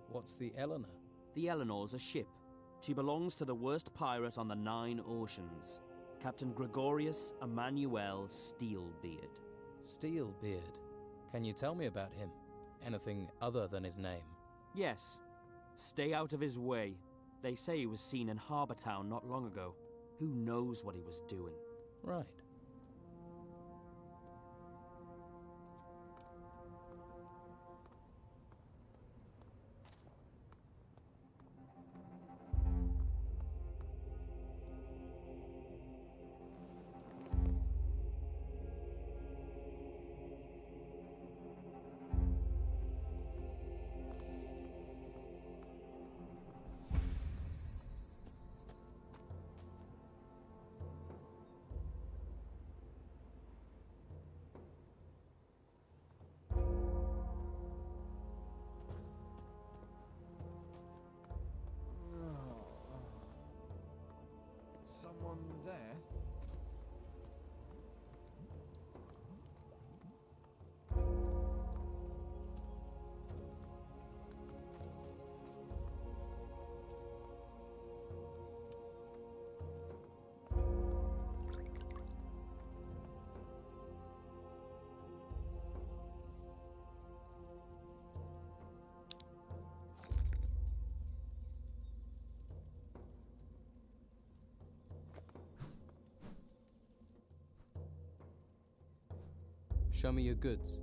What's the Eleanor? The Eleanor's a ship. She belongs to the worst pirate on the 9 oceans. Captain Gregorius Emmanuel Steelbeard. Steelbeard? Can you tell me about him? Anything other than his name? Yes. Stay out of his way. They say he was seen in Harbour Town not long ago. Who knows what he was doing? Right. Someone there? Show me your goods.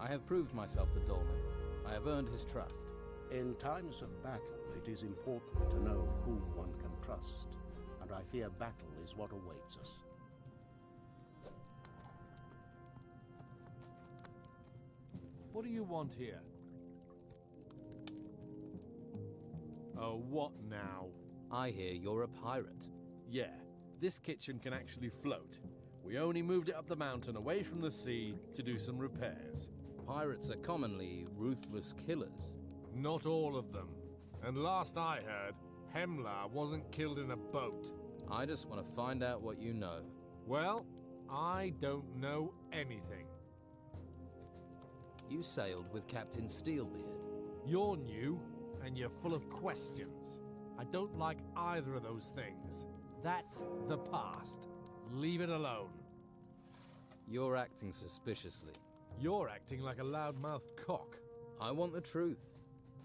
I have proved myself to Dolman. I have earned his trust. In times of battle, it is important to know whom one can trust, and I fear battle is what awaits us. What do you want here? Oh, what now? I hear you're a pirate. Yeah, this kitchen can actually float. We only moved it up the mountain away from the sea to do some repairs. Pirates are commonly ruthless killers. Not all of them. And last I heard, Hemlar wasn't killed in a boat. I just want to find out what you know. Well, I don't know anything. You sailed with Captain Steelbeard. You're new, and you're full of questions. I don't like either of those things. That's the past. Leave it alone. You're acting suspiciously. You're acting like a loud-mouthed cock. I want the truth.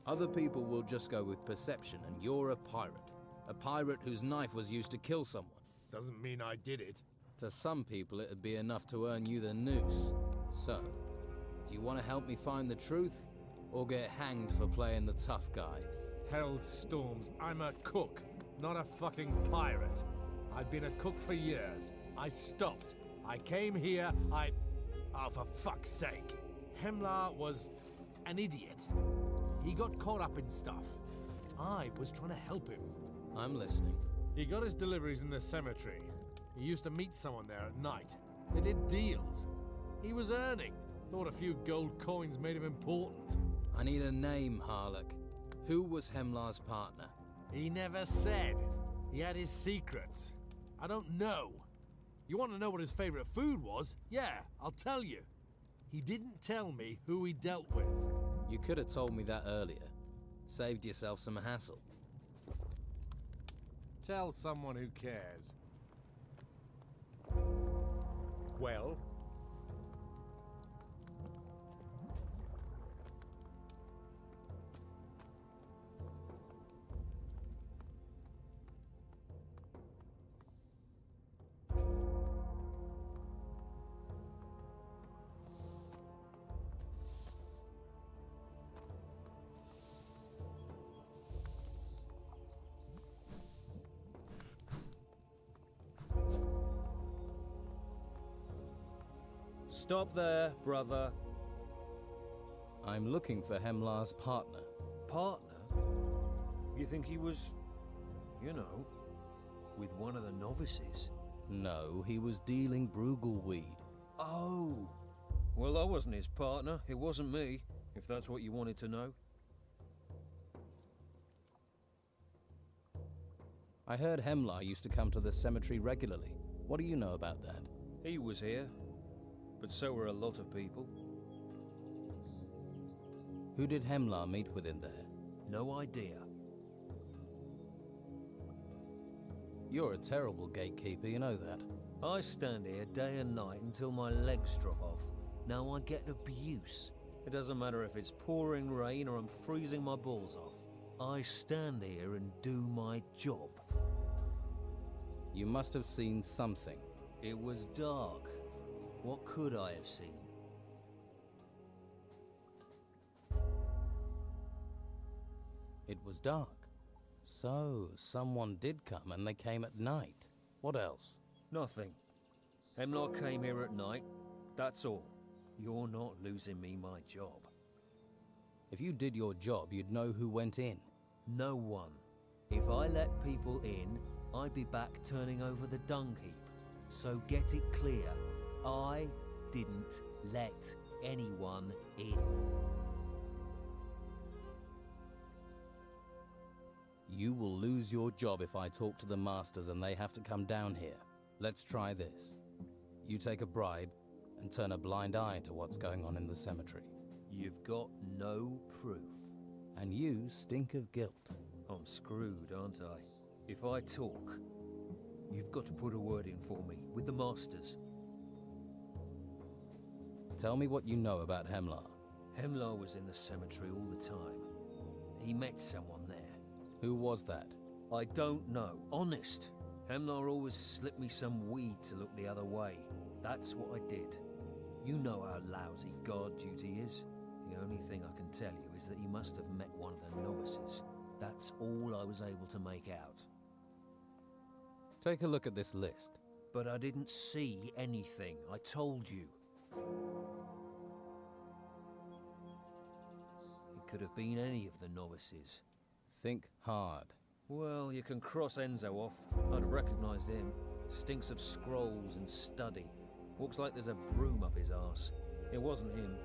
Other people will just go with perception, and you're a pirate. A pirate whose knife was used to kill someone. Doesn't mean I did it. To some people, it'd be enough to earn you the noose. So, do you want to help me find the truth, or get hanged for playing the tough guy? Hell storms, I'm a cook, not a fucking pirate. I've been a cook for years. I stopped. I came here, Oh, for fuck's sake. Hemlar was an idiot. He got caught up in stuff. I was trying to help him. I'm listening. He got his deliveries in the cemetery. He used to meet someone there at night. They did deals. He was earning. Thought a few gold coins made him important. I need a name, Harlock. Who was Hemlar's partner? He never said. He had his secrets. I don't know. You want to know what his favorite food was? Yeah, I'll tell you. He didn't tell me who he dealt with. You could have told me that earlier. Saved yourself some hassle. Tell someone who cares. Well? Stop there, brother. I'm looking for Hemlar's partner. Partner? You think he was, you know, with one of the novices? No, he was dealing Brugal weed. Oh! Well, I wasn't his partner. It wasn't me, if that's what you wanted to know. I heard Hemlar used to come to the cemetery regularly. What do you know about that? He was here, but so were a lot of people. Who did Hemlar meet with in there? No idea. You're a terrible gatekeeper, you know that. I stand here day and night until my legs drop off. Now I get abuse. It doesn't matter if it's pouring rain or I'm freezing my balls off. I stand here and do my job. You must have seen something. It was dark. What could I have seen? It was dark. So, someone did come and they came at night. What else? Nothing. Hemlar came here at night. That's all. You're not losing me my job. If you did your job, you'd know who went in. No one. If I let people in, I'd be back turning over the dung heap. So get it clear. I didn't let anyone in. You will lose your job if I talk to the masters and they have to come down here. Let's try this. You take a bribe and turn a blind eye to what's going on in the cemetery. You've got no proof. And you stink of guilt. I'm screwed, aren't I? If I talk, you've got to put a word in for me with the masters. Tell me what you know about Hemlar. Hemlar was in the cemetery all the time. He met someone there. Who was that? I don't know, honest. Hemlar always slipped me some weed to look the other way. That's what I did. You know how lousy guard duty is. The only thing I can tell you is that he must have met one of the novices. That's all I was able to make out. Take a look at this list. But I didn't see anything, I told you. It could have been any of the novices. Think hard. Well, you can cross Enzo off. I'd have recognised him. Stinks of scrolls and study. Looks like there's a broom up his arse. It wasn't him.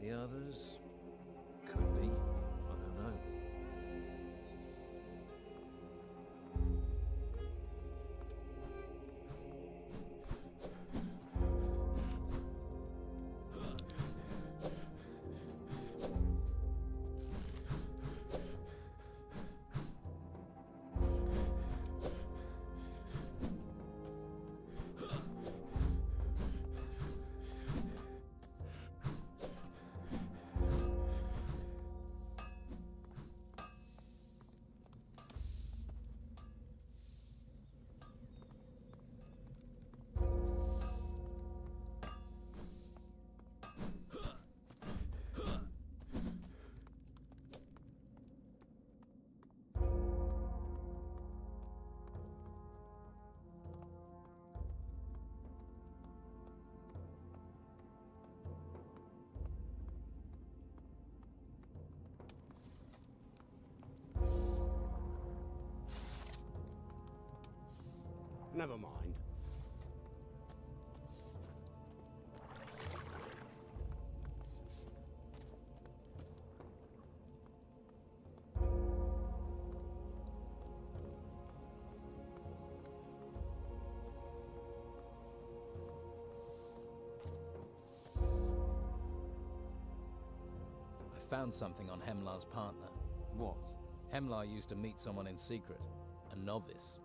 The others... could be. I don't know. Never mind. I found something on Hemlar's partner. What? Hemlar used to meet someone in secret, a novice.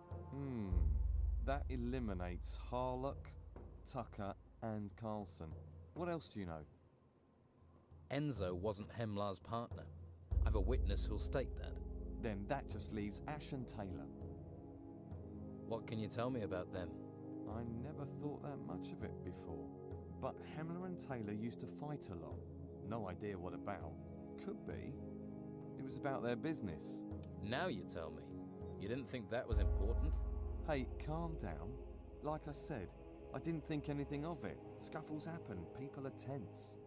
That eliminates Harlock, Tucker, and Carlson. What else do you know? Enzo wasn't Hemlar's partner. I've a witness who'll state that. Then that just leaves Ash and Taylor. What can you tell me about them? I never thought that much of it before. But Hemler and Taylor used to fight a lot. No idea what about. Could be. It was about their business. Now you tell me. You didn't think that was important? Hey, calm down. Like I said, I didn't think anything of it. Scuffles happen. People are tense.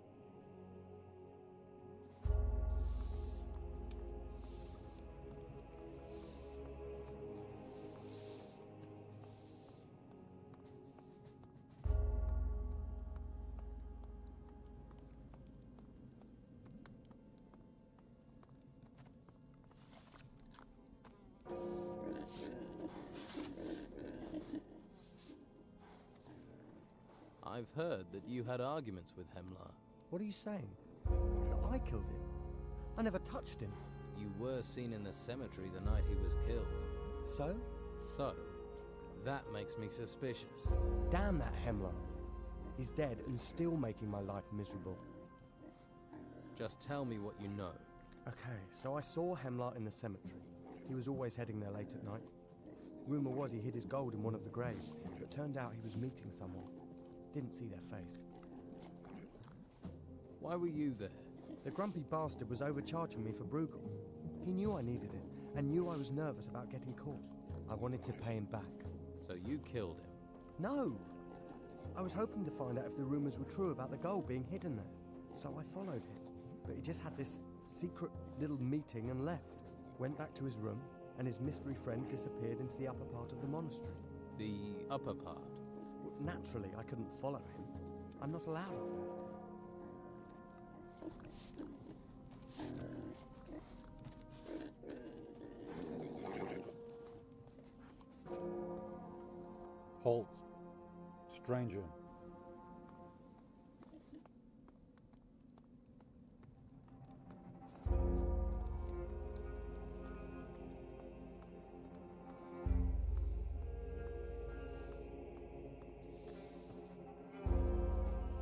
I've heard that you had arguments with Hemlar. What are you saying? I killed him. I never touched him. You were seen in the cemetery the night he was killed. So? So, that makes me suspicious. Damn that Hemlar. He's dead and still making my life miserable. Just tell me what you know. Okay, so I saw Hemlar in the cemetery. He was always heading there late at night. Rumour was he hid his gold in one of the graves, but turned out he was meeting someone. Didn't see their face. Why were you there? The grumpy bastard was overcharging me for Bruegel. He knew I needed it, and knew I was nervous about getting caught. I wanted to pay him back. So you killed him? No! I was hoping to find out if the rumours were true about the gold being hidden there. So I followed him. But he just had this secret little meeting and left. Went back to his room, and his mystery friend disappeared into the upper part of the monastery. The upper part? Naturally, I couldn't follow him. I'm not allowed up there. Halt. Stranger.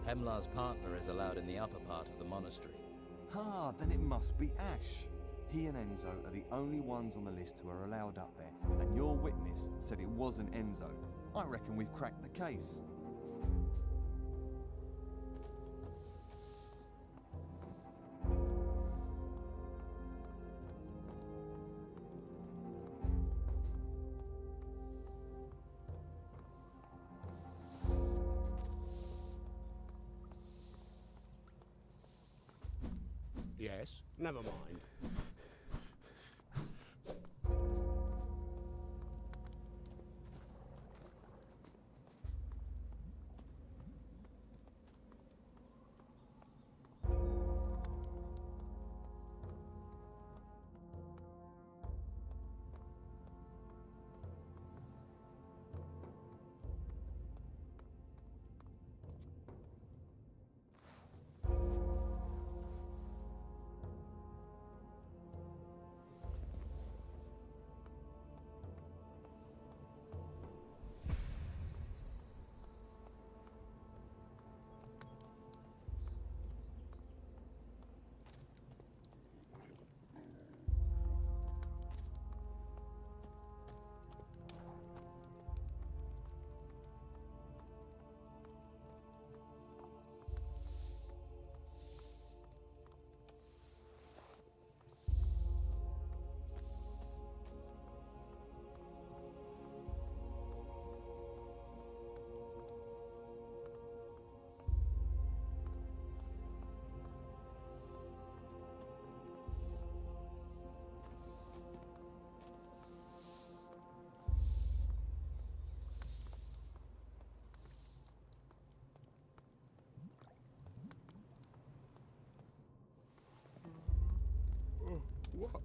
Hemlar's partner is allowed in the upper part of the monastery. Ah, then it must be Ash. He and Enzo are the only ones on the list who are allowed up there, and your witness said it wasn't Enzo. I reckon we've cracked the case. Yes, never mind. What?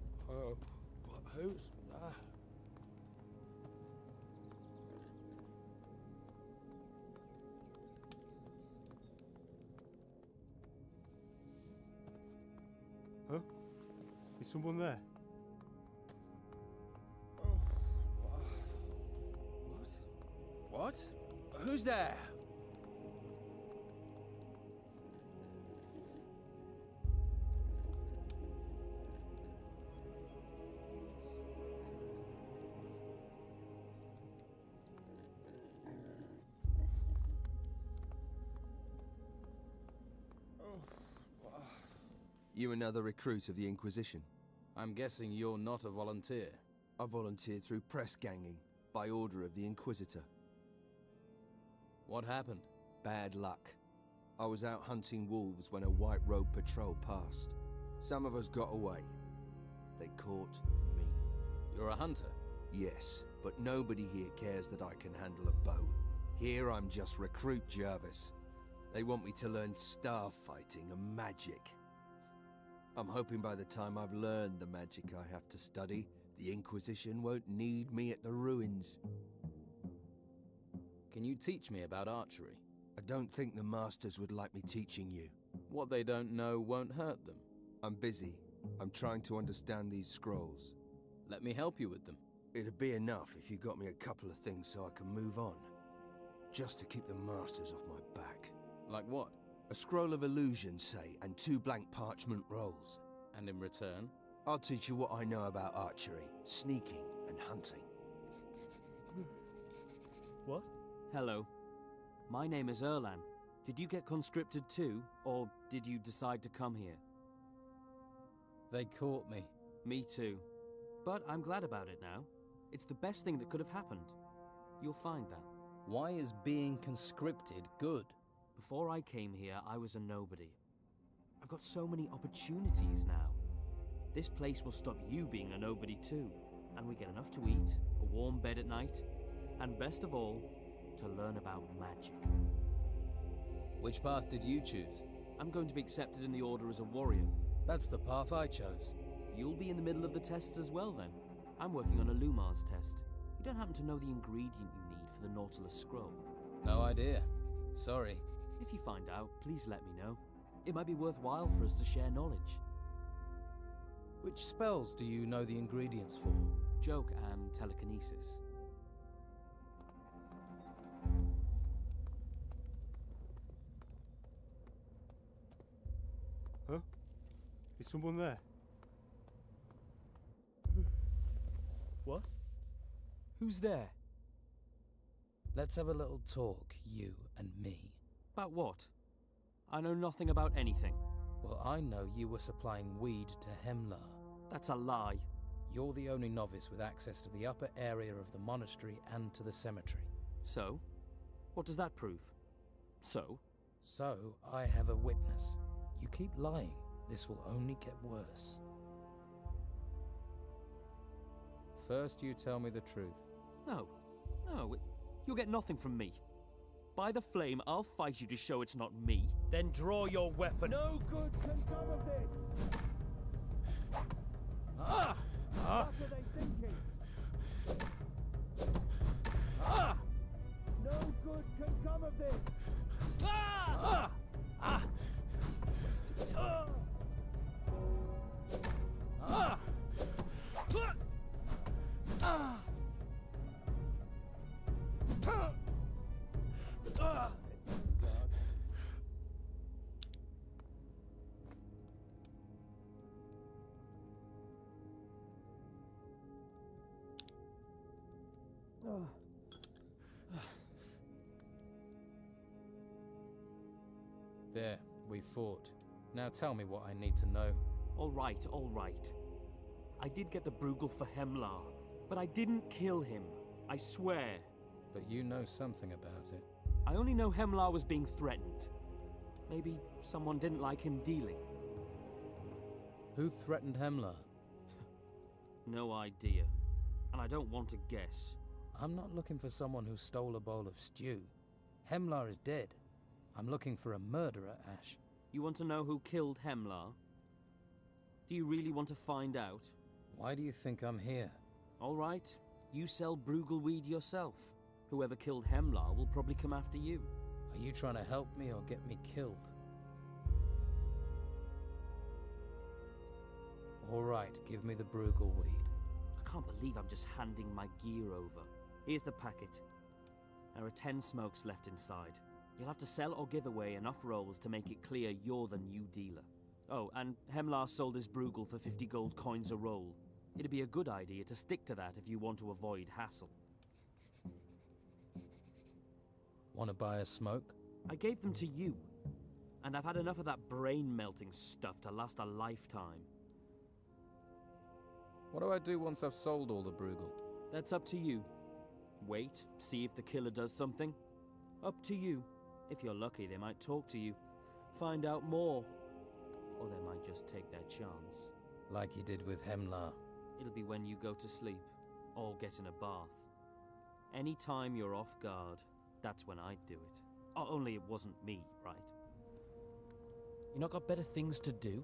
Who's... Huh? Is someone there? What? Who's there? You another recruit of the Inquisition? I'm guessing you're not a volunteer. I volunteered through press ganging, by order of the Inquisitor. What happened? Bad luck. I was out hunting wolves when a white robe patrol passed. Some of us got away. They caught me. You're a hunter? Yes, but nobody here cares that I can handle a bow. Here I'm just Recruit Jervis. They want me to learn star fighting and magic. I'm hoping by the time I've learned the magic I have to study, the Inquisition won't need me at the ruins. Can you teach me about archery? I don't think the Masters would like me teaching you. What they don't know won't hurt them. I'm busy. I'm trying to understand these scrolls. Let me help you with them. It'd be enough if you got me a couple of things so I can move on. Just to keep the Masters off my back. Like what? A scroll of illusion, say, and 2 blank parchment rolls. And in return? I'll teach you what I know about archery, sneaking, and hunting. What? Hello. My name is Erlan. Did you get conscripted too, or did you decide to come here? They caught me. Me too. But I'm glad about it now. It's the best thing that could have happened. You'll find that. Why is being conscripted good? Before I came here, I was a nobody. I've got so many opportunities now. This place will stop you being a nobody too. And we get enough to eat, a warm bed at night, and best of all, to learn about magic. Which path did you choose? I'm going to be accepted in the Order as a warrior. That's the path I chose. You'll be in the middle of the tests as well then. I'm working on a Lumars test. You don't happen to know the ingredient you need for the Nautilus scroll? No idea. Sorry. If you find out, please let me know. It might be worthwhile for us to share knowledge. Which spells do you know the ingredients for? Joke and telekinesis. Huh? Is someone there? What? Who's there? Let's have a little talk, you and me. About what? I know nothing about anything. Well, I know you were supplying weed to Hemlar. That's a lie. You're the only novice with access to the upper area of the monastery and to the cemetery. So? What does that prove? So? So, I have a witness. You keep lying. This will only get worse. First, you tell me the truth. No, you'll get nothing from me. By the flame, I'll fight you to show it's not me. Then draw your weapon. No good can come of this! Ah! What are they thinking? No good can come of this! There, we fought. Now tell me what I need to know. All right. I did get the Bruegel for Hemlar, but I didn't kill him. I swear. But you know something about it. I only know Hemlar was being threatened. Maybe someone didn't like him dealing. Who threatened Hemlar? No idea. And I don't want to guess. I'm not looking for someone who stole a bowl of stew. Hemlar is dead. I'm looking for a murderer, Ash. You want to know who killed Hemlar? Do you really want to find out? Why do you think I'm here? All right. You sell Bruegel weed yourself. Whoever killed Hemlar will probably come after you. Are you trying to help me or get me killed? All right, give me the Bruegel weed. I can't believe I'm just handing my gear over. Here's the packet. There are 10 smokes left inside. You'll have to sell or give away enough rolls to make it clear you're the new dealer. Oh, and Hemlar sold his Bruegel for 50 gold coins a roll. It'd be a good idea to stick to that if you want to avoid hassle. Want to buy a smoke? I gave them to you. And I've had enough of that brain-melting stuff to last a lifetime. What do I do once I've sold all the Bruegel? That's up to you. Wait, see if the killer does something. Up to you. If you're lucky, they might talk to you. Find out more. Or they might just take their chance. Like you did with Hemlar. It'll be when you go to sleep. Or get in a bath. Any time you're off guard, that's when I'd do it. Oh, only it wasn't me, right? You not got better things to do?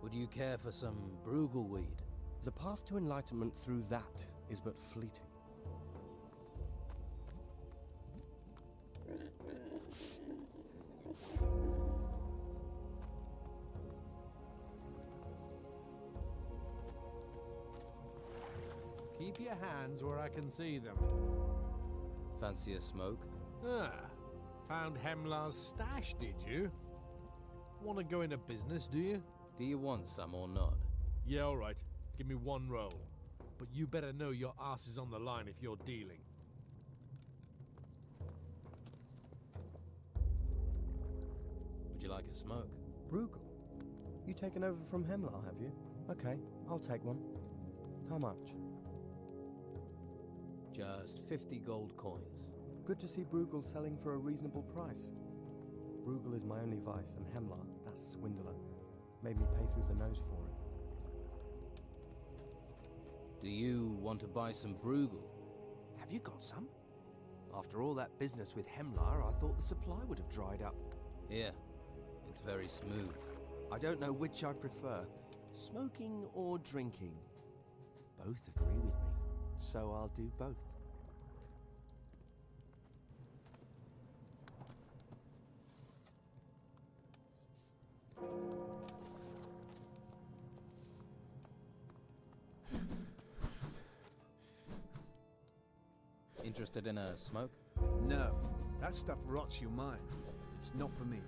Would you care for some Bruegel weed? The path to enlightenment through that is but fleeting. Keep your hands where I can see them. Fancy a smoke? Found Hemlar's stash, did you? Want to go into business, do you? Do you want some or not? Yeah, all right. Give me one roll. But you better know your ass is on the line if you're dealing. Would you like a smoke? Bruegel? You taken over from Hemlar, have you? Okay, I'll take one. How much? Just 50 gold coins. Good to see Bruegel selling for a reasonable price. Bruegel is my only vice, and Hemlar, that swindler, made me pay through the nose for it. Do you want to buy some Bruegel? Have you got some? After all that business with Hemlar, I thought the supply would have dried up. Here. It's very smooth. I don't know which I prefer, smoking or drinking. Both agree with me, so I'll do both. Interested in a smoke? No, that stuff rots your mind. It's not for me.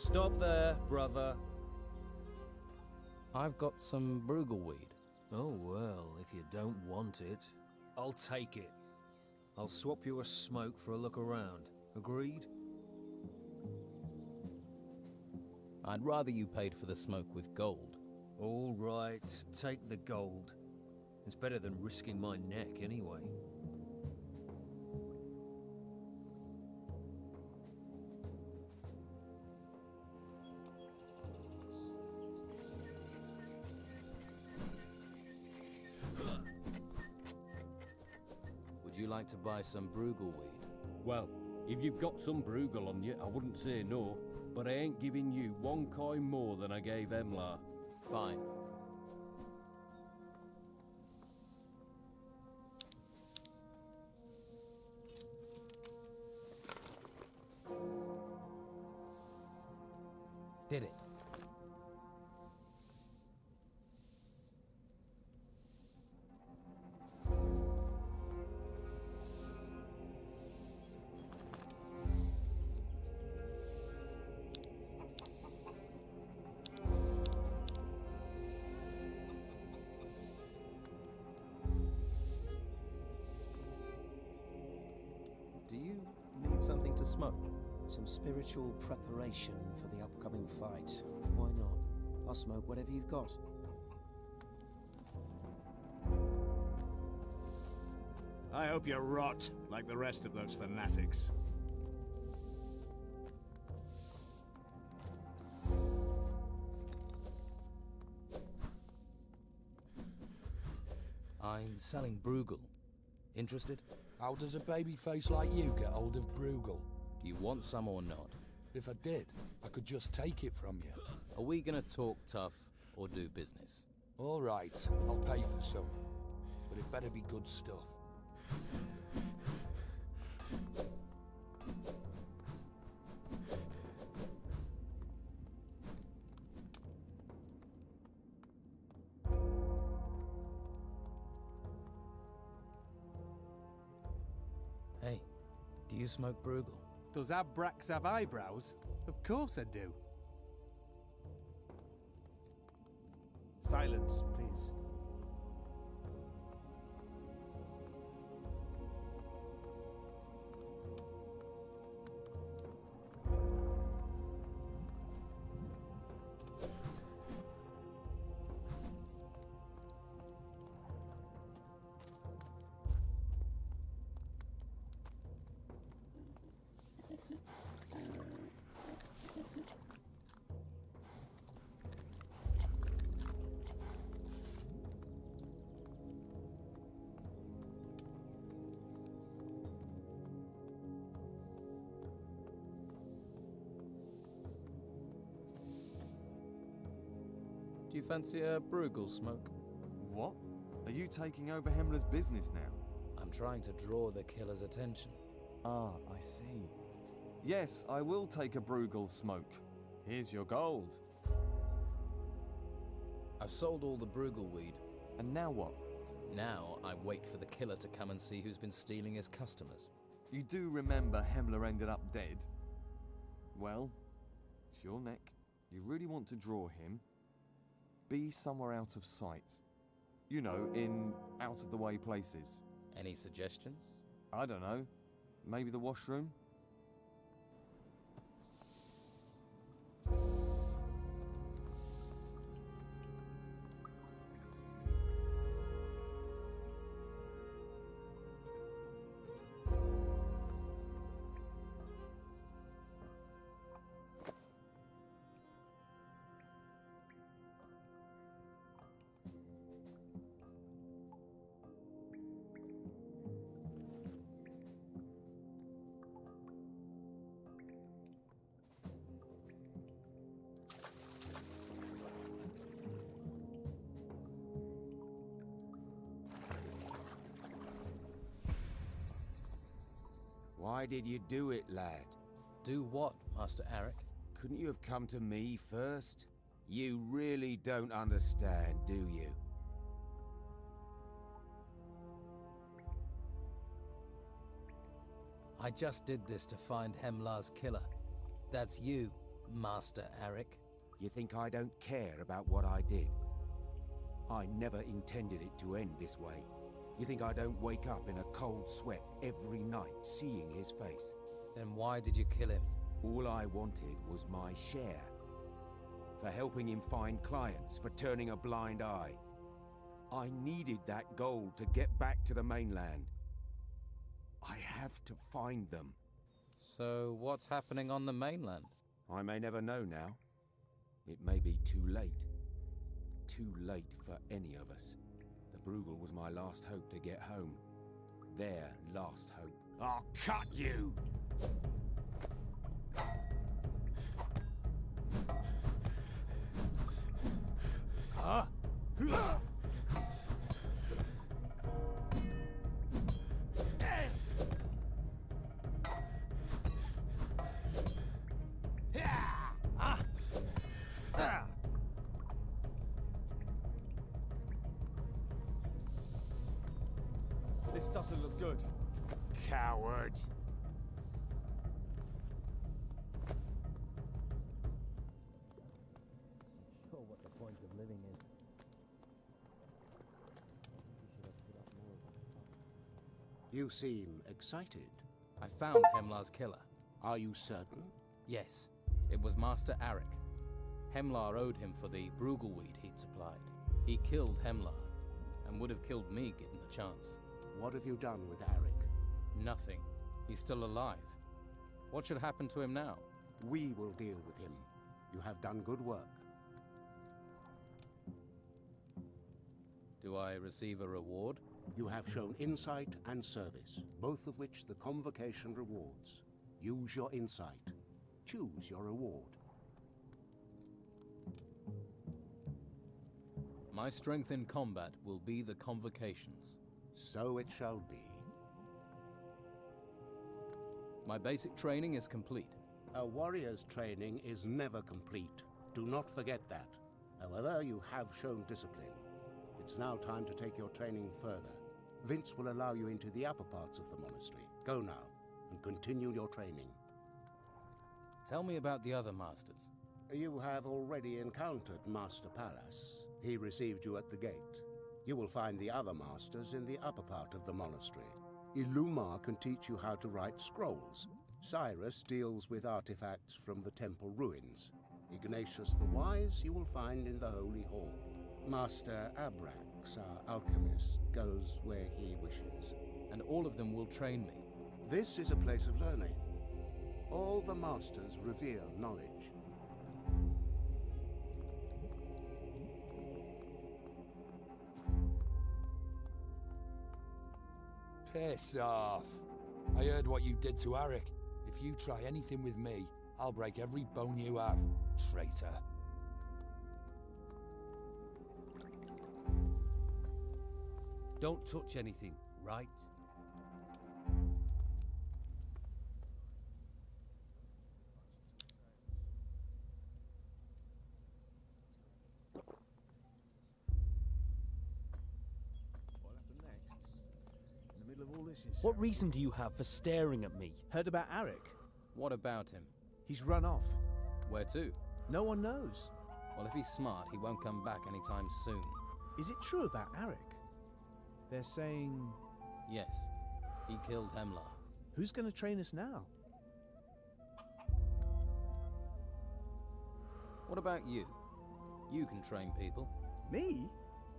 Stop there, brother. I've got some brugleweed. Oh, well, if you don't want it, I'll take it. I'll swap you a smoke for a look around. Agreed? I'd rather you paid for the smoke with gold. All right, take the gold. It's better than risking my neck anyway. Would you like to buy some brugleweed? Well, if you've got some Bruegel on you, I wouldn't say no, but I ain't giving you 1 coin more than I gave Emlar. Fine. Did it. Do you need something to smoke? Some spiritual preparation for the upcoming fight. Why not? I'll smoke whatever you've got. I hope you rot, like the rest of those fanatics. I'm selling Bruegel. Interested? How does a baby face like you get hold of Bruegel? Do you want some or not? If I did, I could just take it from you. Are we gonna talk tough or do business? All right, I'll pay for some. But it better be good stuff. Hey, do you smoke Bruegel? Does Abrax have eyebrows? Of course I do. Silence, please. Do you fancy a Bruegel smoke? What? Are you taking over Himmler's business now? I'm trying to draw the killer's attention. Ah, I see. Yes, I will take a Bruegel smoke. Here's your gold. I've sold all the Bruegel weed. And now what? Now I wait for the killer to come and see who's been stealing his customers. You do remember Himmler ended up dead? Well, it's your neck. You really want to draw him? Be somewhere out of sight. You know, in out-of-the-way places. Any suggestions? I don't know. Maybe the washroom? Why did you do it, lad? Do what, Master Arik? Couldn't you have come to me first? You really don't understand, do you? I just did this to find Hemlar's killer. That's you, Master Arik? You think I don't care about what I did? I never intended it to end this way. You think I don't wake up in a cold sweat every night seeing his face? Then why did you kill him? All I wanted was my share. For helping him find clients, for turning a blind eye. I needed that gold to get back to the mainland. I have to find them. So what's happening on the mainland? I may never know now. It may be too late. Too late for any of us. The Bruegel was my last hope to get home. Their last hope. I'll cut you! Huh? This doesn't look good. Coward! Sure what the point of living is. You seem excited. I found Hemlar's killer. Are you certain? Yes, it was Master Arik. Hemlar owed him for the Bruegel weed he'd supplied. He killed Hemlar, and would have killed me given the chance. What have you done with Arik? Nothing. He's still alive. What should happen to him now? We will deal with him. You have done good work. Do I receive a reward? You have shown insight and service, both of which the Convocation rewards. Use your insight. Choose your reward. My strength in combat will be the Convocation's. So it shall be. My basic training is complete. A warrior's training is never complete. Do not forget that. However, you have shown discipline. It's now time to take your training further. Vince will allow you into the upper parts of the monastery. Go now, and continue your training. Tell me about the other masters. You have already encountered Master Paras. He received you at the gate. You will find the other masters in the upper part of the monastery. Illumar can teach you how to write scrolls. Cyrus deals with artifacts from the temple ruins. Ignatius the Wise you will find in the Holy Hall. Master Abrax, our alchemist, goes where he wishes. And all of them will train me. This is a place of learning. All the masters revere knowledge. Piss off. I heard what you did to Arik. If you try anything with me, I'll break every bone you have, traitor. Don't touch anything, right? What reason do you have for staring at me? Heard about Arik? What about him? He's run off. Where to? No one knows. Well, if he's smart, he won't come back anytime soon. Is it true about Arik? They're saying... Yes, he killed Hemlar. Who's going to train us now? What about you? You can train people. Me?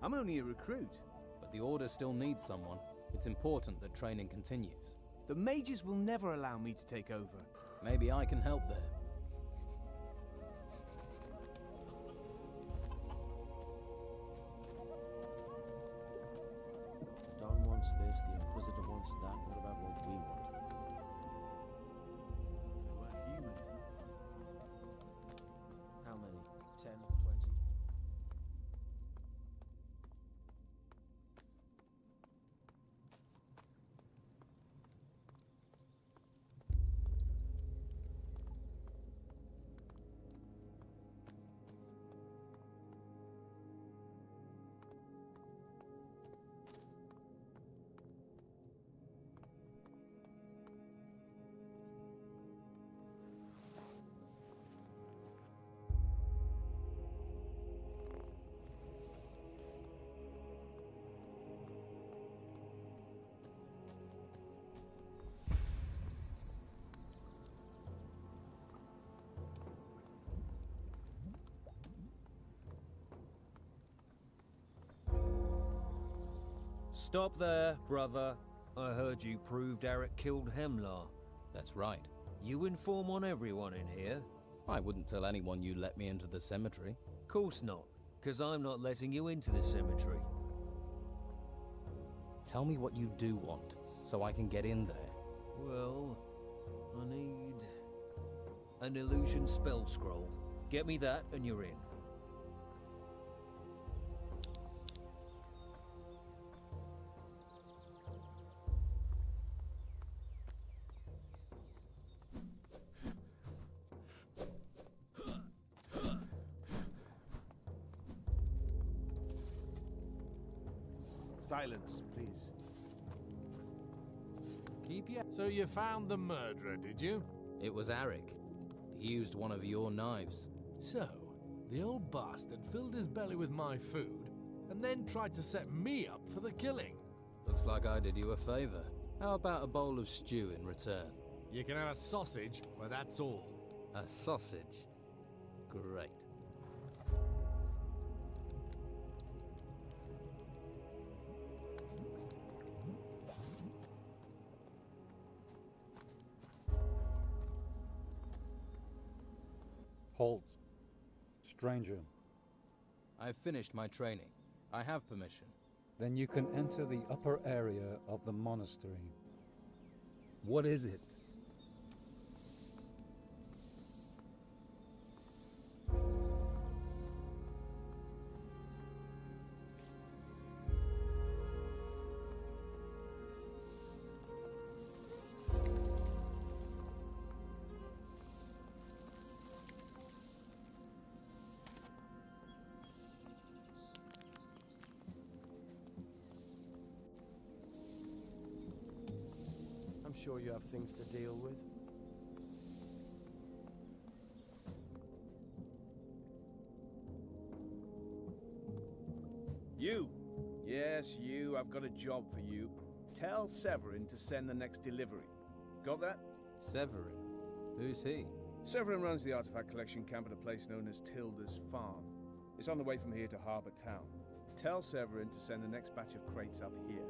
I'm only a recruit. But the Order still needs someone. It's important that training continues. The mages will never allow me to take over. Maybe I can help there. Don wants this, the Inquisitor wants that. What about what we want? We're human. How many? 10, 20? Stop there, brother. I heard you proved Eric killed Hemlar. That's right. You inform on everyone in here? I wouldn't tell anyone you let me into the cemetery. Course not, because I'm not letting you into the cemetery. Tell me what you do want, so I can get in there. Well, I need an illusion spell scroll. Get me that and you're in. Silence, please. Keep your... So you found the murderer, did you? It was Arik. He used one of your knives. So, the old bastard filled his belly with my food, and then tried to set me up for the killing. Looks like I did you a favor. How about a bowl of stew in return? You can have a sausage, but that's all. A sausage? Great. Halt. Stranger. I've finished my training. I have permission. Then you can enter the upper area of the monastery. What is it? I'm sure you have things to deal with. You! Yes, you. I've got a job for you. Tell Severin to send the next delivery. Got that? Severin? Who's he? Severin runs the artifact collection camp at a place known as Tilda's Farm. It's on the way from here to Harbour Town. Tell Severin to send the next batch of crates up here.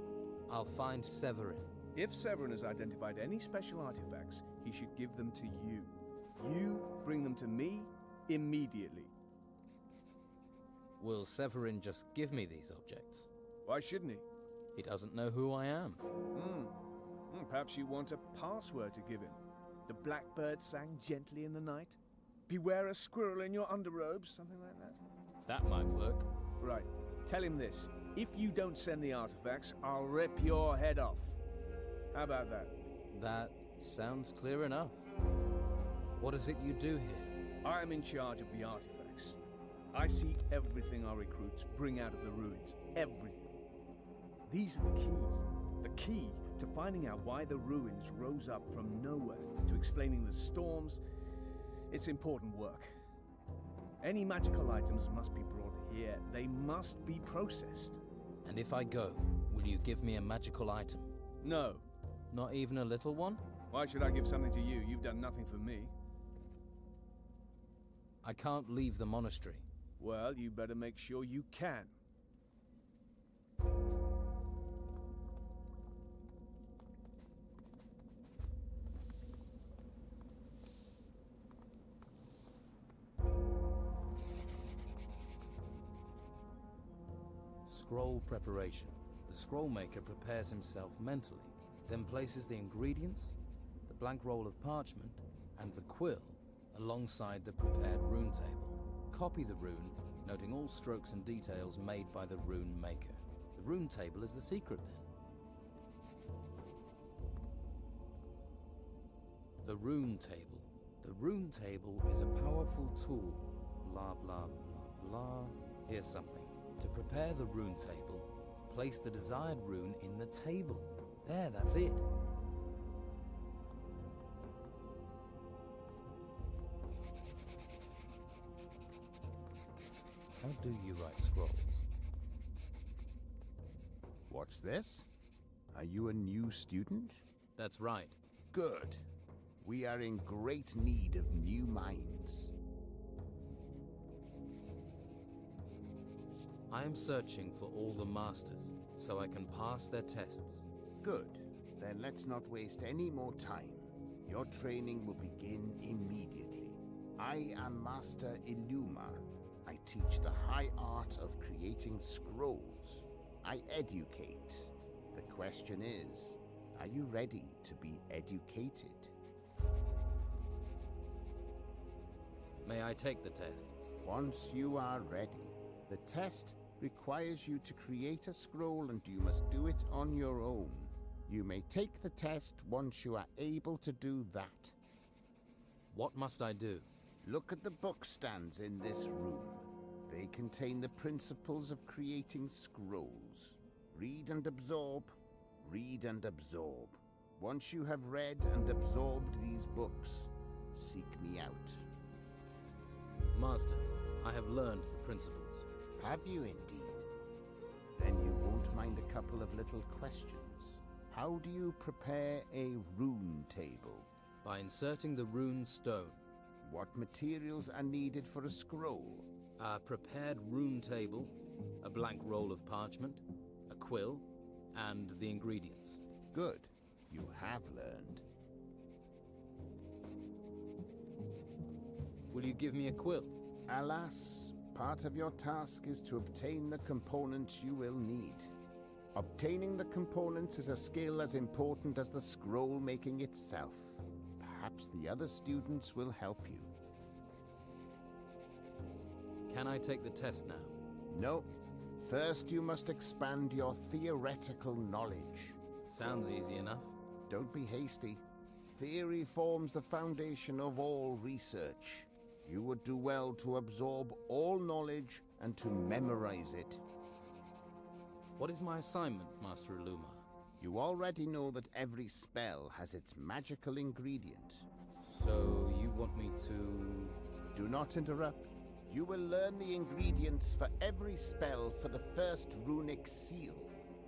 I'll find Severin. If Severin has identified any special artifacts, he should give them to you. You bring them to me immediately. Will Severin just give me these objects? Why shouldn't he? He doesn't know who I am. Perhaps you want a password to give him. The blackbird sang gently in the night. Beware a squirrel in your underrobes, something like that. That might work. Right. Tell him this. If you don't send the artifacts, I'll rip your head off. How about that? That sounds clear enough. What is it you do here? I am in charge of the artifacts. I seek everything our recruits bring out of the ruins. Everything. These are the key. The key to finding out why the ruins rose up from nowhere, to explaining the storms. It's important work. Any magical items must be brought here. They must be processed. And if I go, will you give me a magical item? No. Not even a little one? Why should I give something to you? You've done nothing for me. I can't leave the monastery. Well, you better make sure you can. Scroll preparation. The scroll maker prepares himself mentally, then places the ingredients, the blank roll of parchment, and the quill alongside the prepared rune table. Copy the rune, noting all strokes and details made by the rune maker. The rune table is the secret then. The rune table. The rune table is a powerful tool. Blah, blah, blah, blah. Here's something. To prepare the rune table, place the desired rune in the table. There, that's it. How do you write scrolls? What's this? Are you a new student? That's right. Good. We are in great need of new minds. I am searching for all the masters, so I can pass their tests. Good. Then let's not waste any more time. Your training will begin immediately. I am Master Illuma. I teach the high art of creating scrolls. I educate. The question is, are you ready to be educated? May I take the test? Once you are ready, the test requires you to create a scroll and you must do it on your own. You may take the test once you are able to do that. What must I do? Look at the book stands in this room. They contain the principles of creating scrolls. Read and absorb, read and absorb. Once you have read and absorbed these books, seek me out. Master, I have learned the principles. Have you indeed? Then you won't mind a couple of little questions. How do you prepare a rune table? By inserting the rune stone. What materials are needed for a scroll? A prepared rune table, a blank roll of parchment, a quill, and the ingredients. Good. You have learned. Will you give me a quill? Alas, part of your task is to obtain the components you will need. Obtaining the components is a skill as important as the scroll making itself. Perhaps the other students will help you. Can I take the test now? No. First, you must expand your theoretical knowledge. Sounds easy enough. Don't be hasty. Theory forms the foundation of all research. You would do well to absorb all knowledge and to memorize it. What is my assignment, Master Illuma? You already know that every spell has its magical ingredient. So you want me to... Do not interrupt. You will learn the ingredients for every spell for the first runic seal.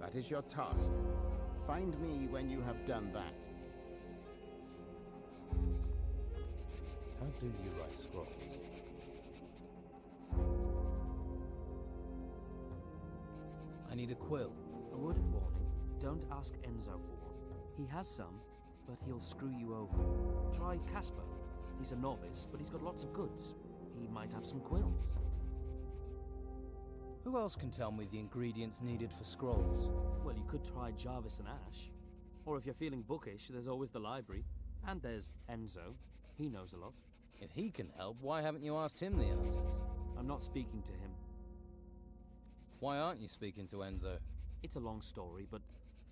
That is your task. Find me when you have done that. How do you write scrolls? I need a quill. A word of warning, don't ask Enzo for one. He has some, but he'll screw you over. Try Casper. He's a novice, but he's got lots of goods. He might have some quills. Who else can tell me the ingredients needed for scrolls? Well, you could try Jarvis and Ash. Or if you're feeling bookish, there's always the library. And there's Enzo. He knows a lot. If he can help, why haven't you asked him the answers? I'm not speaking to him. Why aren't you speaking to Enzo? It's a long story, but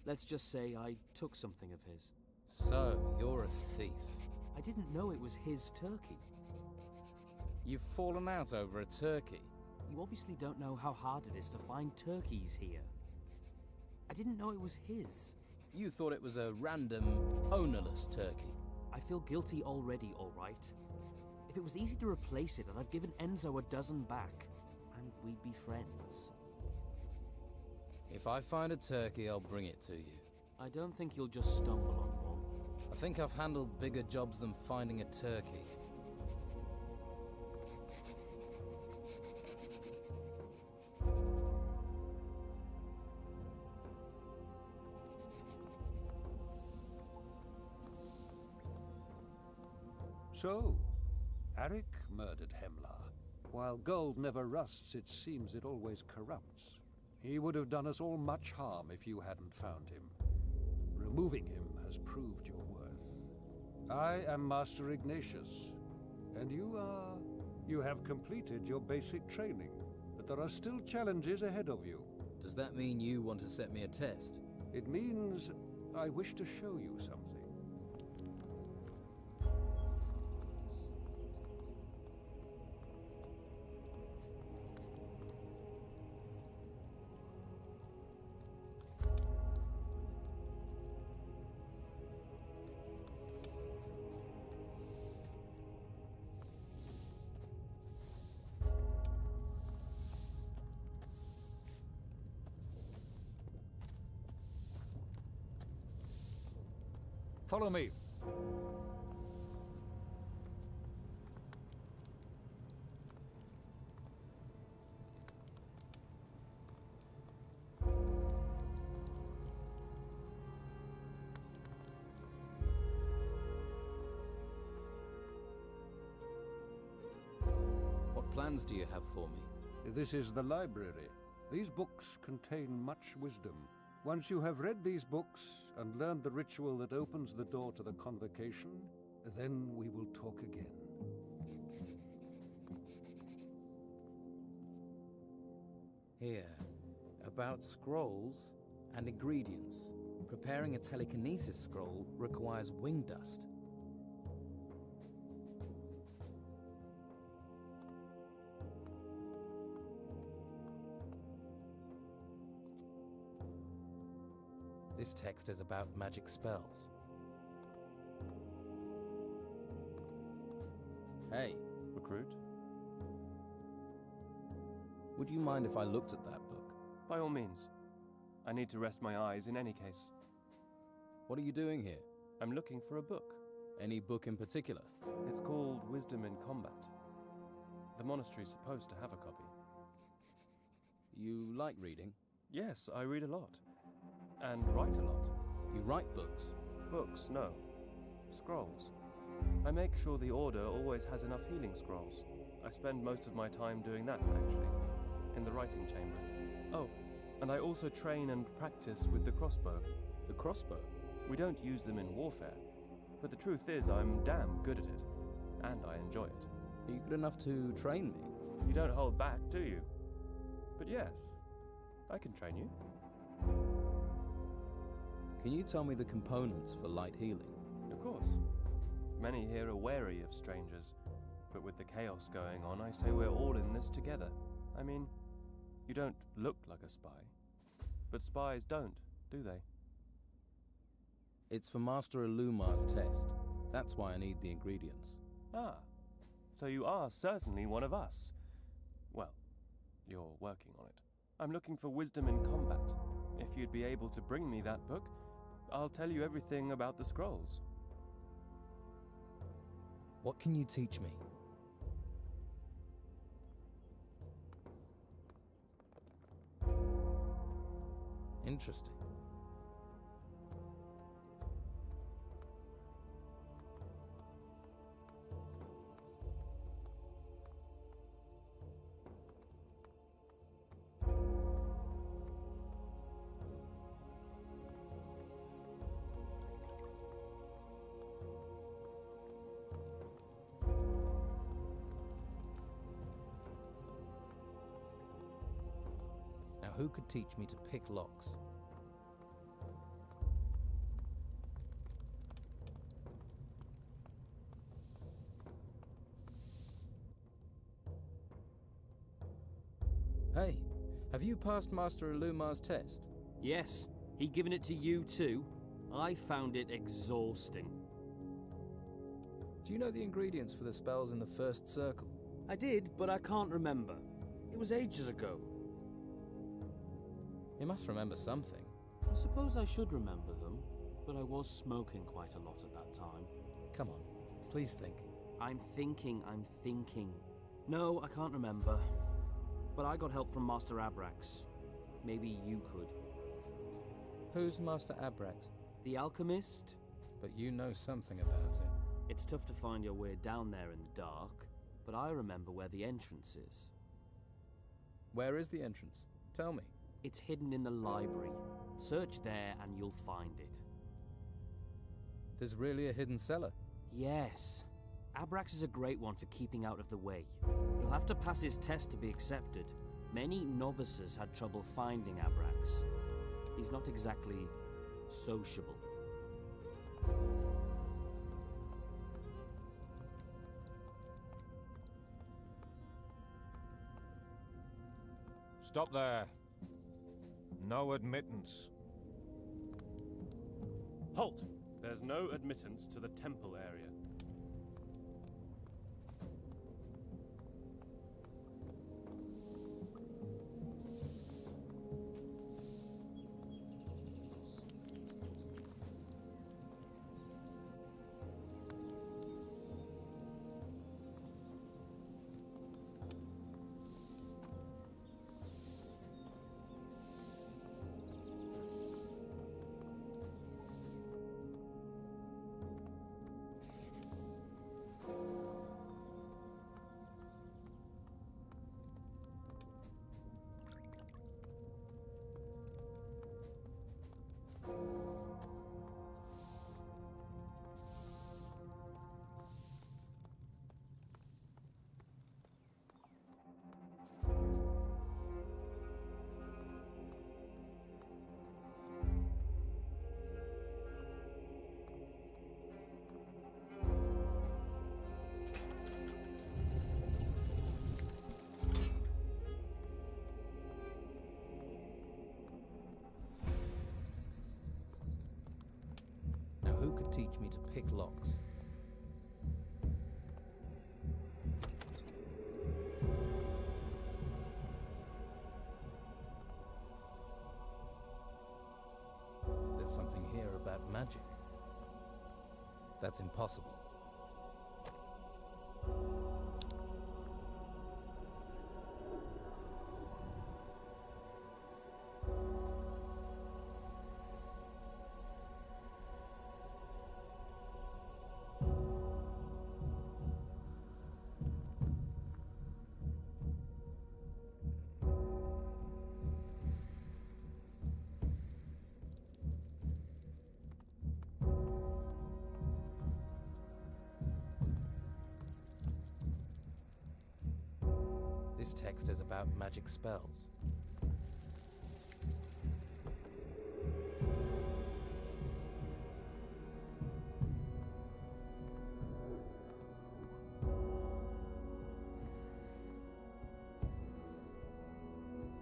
let's just say I took something of his. So, you're a thief. I didn't know it was his turkey. You've fallen out over a turkey? You obviously don't know how hard it is to find turkeys here. I didn't know it was his. You thought it was a random, ownerless turkey. I feel guilty already, all right. If it was easy to replace it, I'd given Enzo a dozen back, and we'd be friends. If I find a turkey, I'll bring it to you. I don't think you'll just stumble on one. I think I've handled bigger jobs than finding a turkey. So, Arik murdered Hemlar. While gold never rusts, it seems it always corrupts. He would have done us all much harm if you hadn't found him. Removing him has proved your worth. I am Master Ignatius, and you have completed your basic training, but there are still challenges ahead of you. Does that mean you want to set me a test? It means I wish to show you something. Follow me. plans do you have for me? This is the library. These books contain much wisdom. Once you have read these books and learned the ritual that opens the door to the convocation, then we will talk again. Here, about scrolls and ingredients. Preparing a telekinesis scroll requires wing dust. This text is about magic spells. Hey. Recruit? Would you mind if I looked at that book? By all means. I need to rest my eyes in any case. What are you doing here? I'm looking for a book. Any book in particular? It's called Wisdom in Combat. The monastery's supposed to have a copy. You like reading? Yes, I read a lot. And write a lot. You write books? Books, no. Scrolls. I make sure the Order always has enough healing scrolls. I spend most of my time doing that, actually. In the writing chamber. Oh, and I also train and practice with the crossbow. The crossbow? We don't use them in warfare. But the truth is, I'm damn good at it. And I enjoy it. Are you good enough to train me? You don't hold back, do you? But yes, I can train you. Can you tell me the components for light healing? Of course. Many here are wary of strangers, but with the chaos going on, I say we're all in this together. I mean, you don't look like a spy. But spies don't, do they? It's for Master Ilumar's test. That's why I need the ingredients. Ah, so you are certainly one of us. Well, you're working on it. I'm looking for wisdom in combat. If you'd be able to bring me that book, I'll tell you everything about the scrolls. What can you teach me? Interesting. Who could teach me to pick locks? Hey, have you passed Master Ilumar's test? Yes, he given it to you too. I found it exhausting. Do you know the ingredients for the spells in the first circle? I did, but I can't remember. It was ages ago. You must remember something. I suppose I should remember them, but I was smoking quite a lot at that time. Come on, please think. I'm thinking. No, I can't remember. But I got help from Master Abrax. Maybe you could. Who's Master Abrax? The alchemist? But you know something about it. It's tough to find your way down there in the dark, but I remember where the entrance is. Where is the entrance? Tell me. It's hidden in the library. Search there and you'll find it. There's really a hidden cellar? Yes. Abrax is a great one for keeping out of the way. You'll have to pass his test to be accepted. Many novices had trouble finding Abrax. He's not exactly sociable. Stop there. No admittance. Halt! There's no admittance to the temple area. teach me to pick locks? There's something here about magic. That's impossible. This text is about magic spells.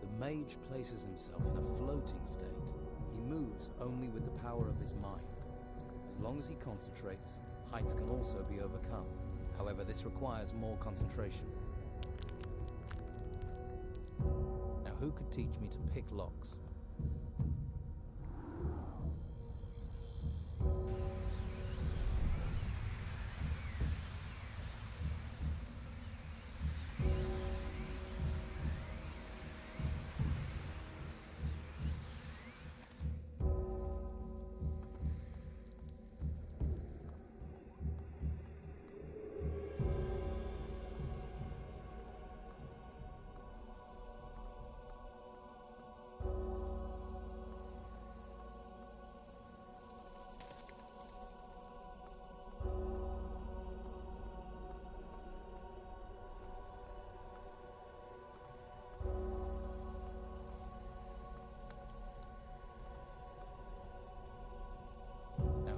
The mage places himself in a floating state. He moves only with the power of his mind. As long as he concentrates, heights can also be overcome. However, this requires more concentration. Who could teach me to pick locks?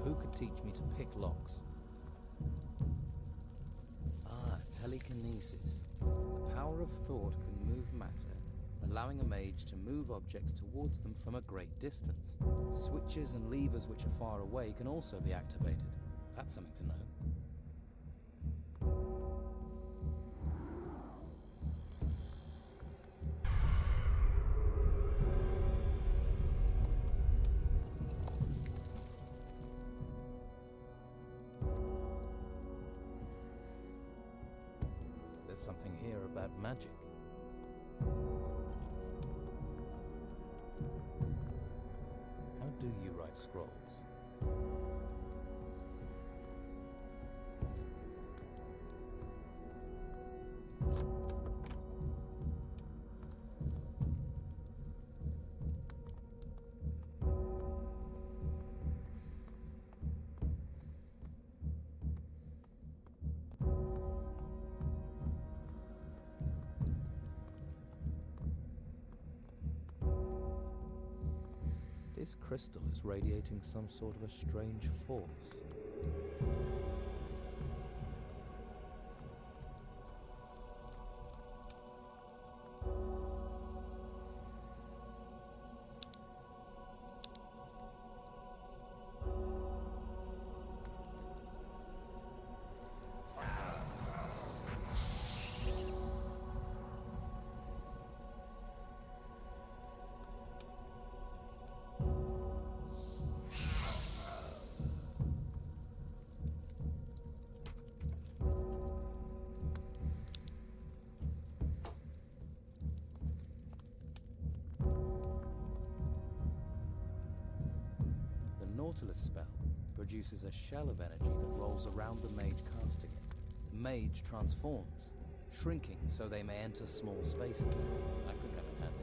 Who could teach me to pick locks? Ah, telekinesis. The power of thought can move matter, allowing a mage to move objects towards them from a great distance. Switches and levers which are far away can also be activated. That's something to know. Something here about magic. How do you write scrolls? This crystal is radiating some sort of a strange force. Nautilus spell produces a shell of energy that rolls around the mage casting it. The mage transforms, shrinking so they may enter small spaces. That could come in handy.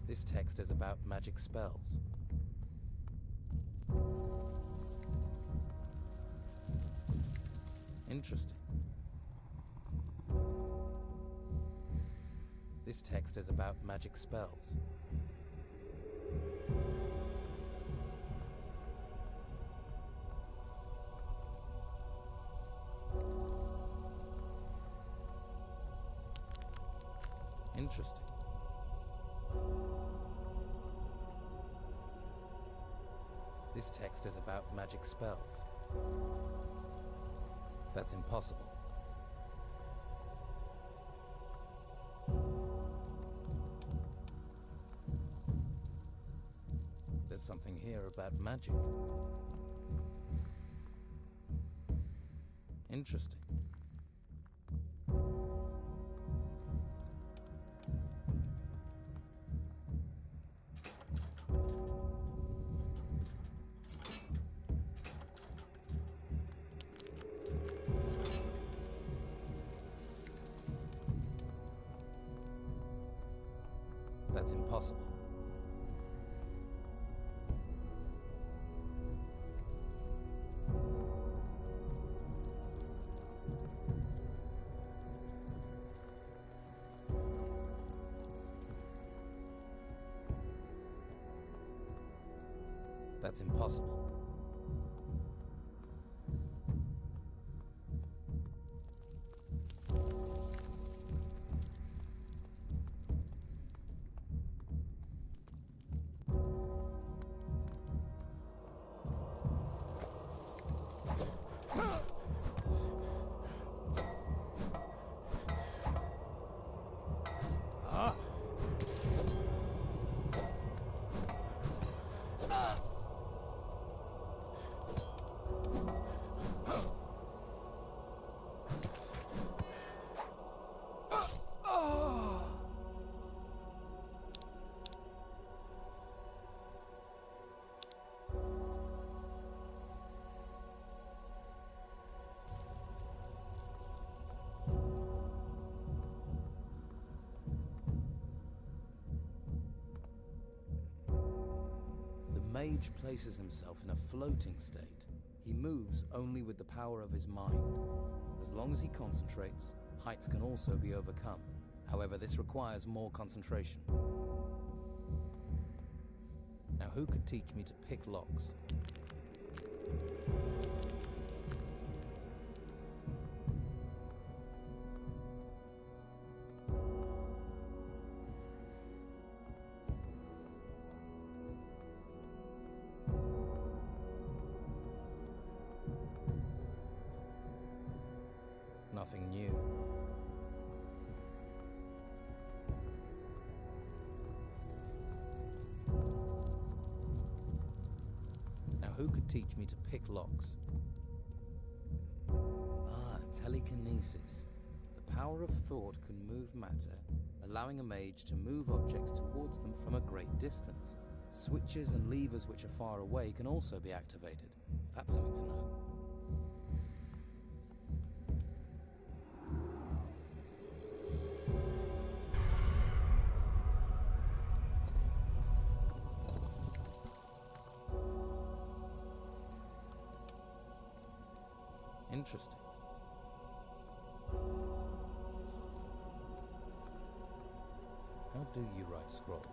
This text is about magic spells. Interesting. This text is about magic spells. Interesting. This text is about magic spells. That's impossible. There's something here about magic. Interesting. That's impossible. That's impossible. The mage places himself in a floating state. He moves only with the power of his mind. As long as he concentrates, heights can also be overcome. However, this requires more concentration. Now, who could teach me to pick locks? Nothing new. Now, who could teach me to pick locks? Telekinesis. The power of thought can move matter, allowing a mage to move objects towards them from a great distance. Switches and levers which are far away can also be activated. That's something to know. Interesting. How do you write scrolls?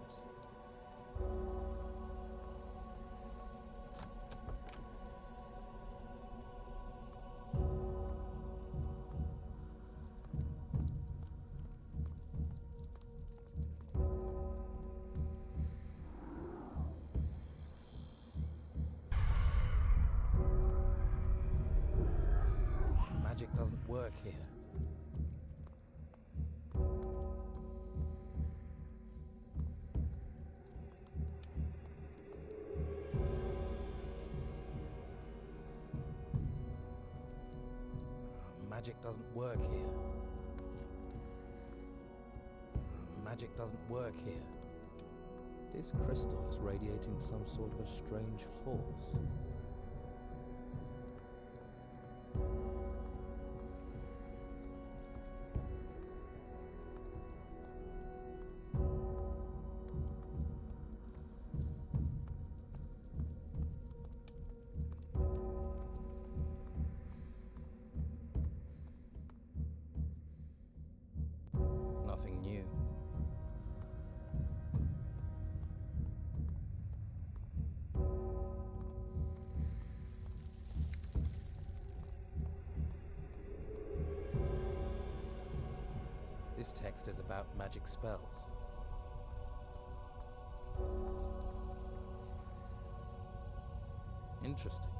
Magic doesn't work here. Magic doesn't work here. Magic doesn't work here. This crystal is radiating some sort of a strange force. This text is about magic spells. Interesting.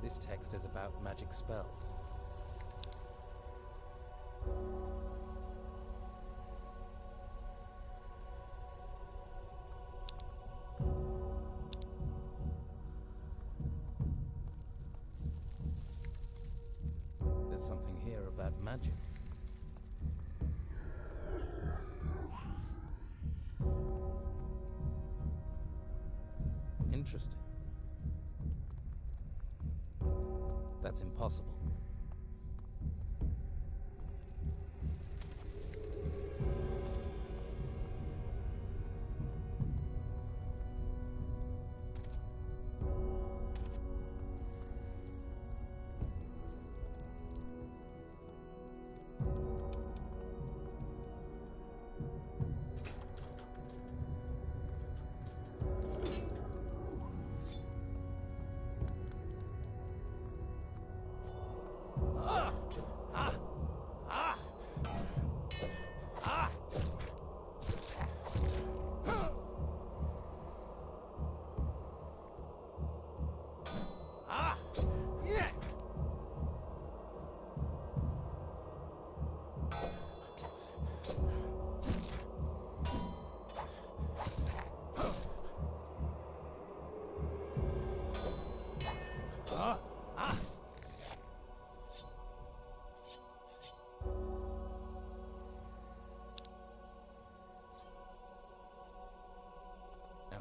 This text is about magic spells. There's something here about magic. Interesting. That's impossible.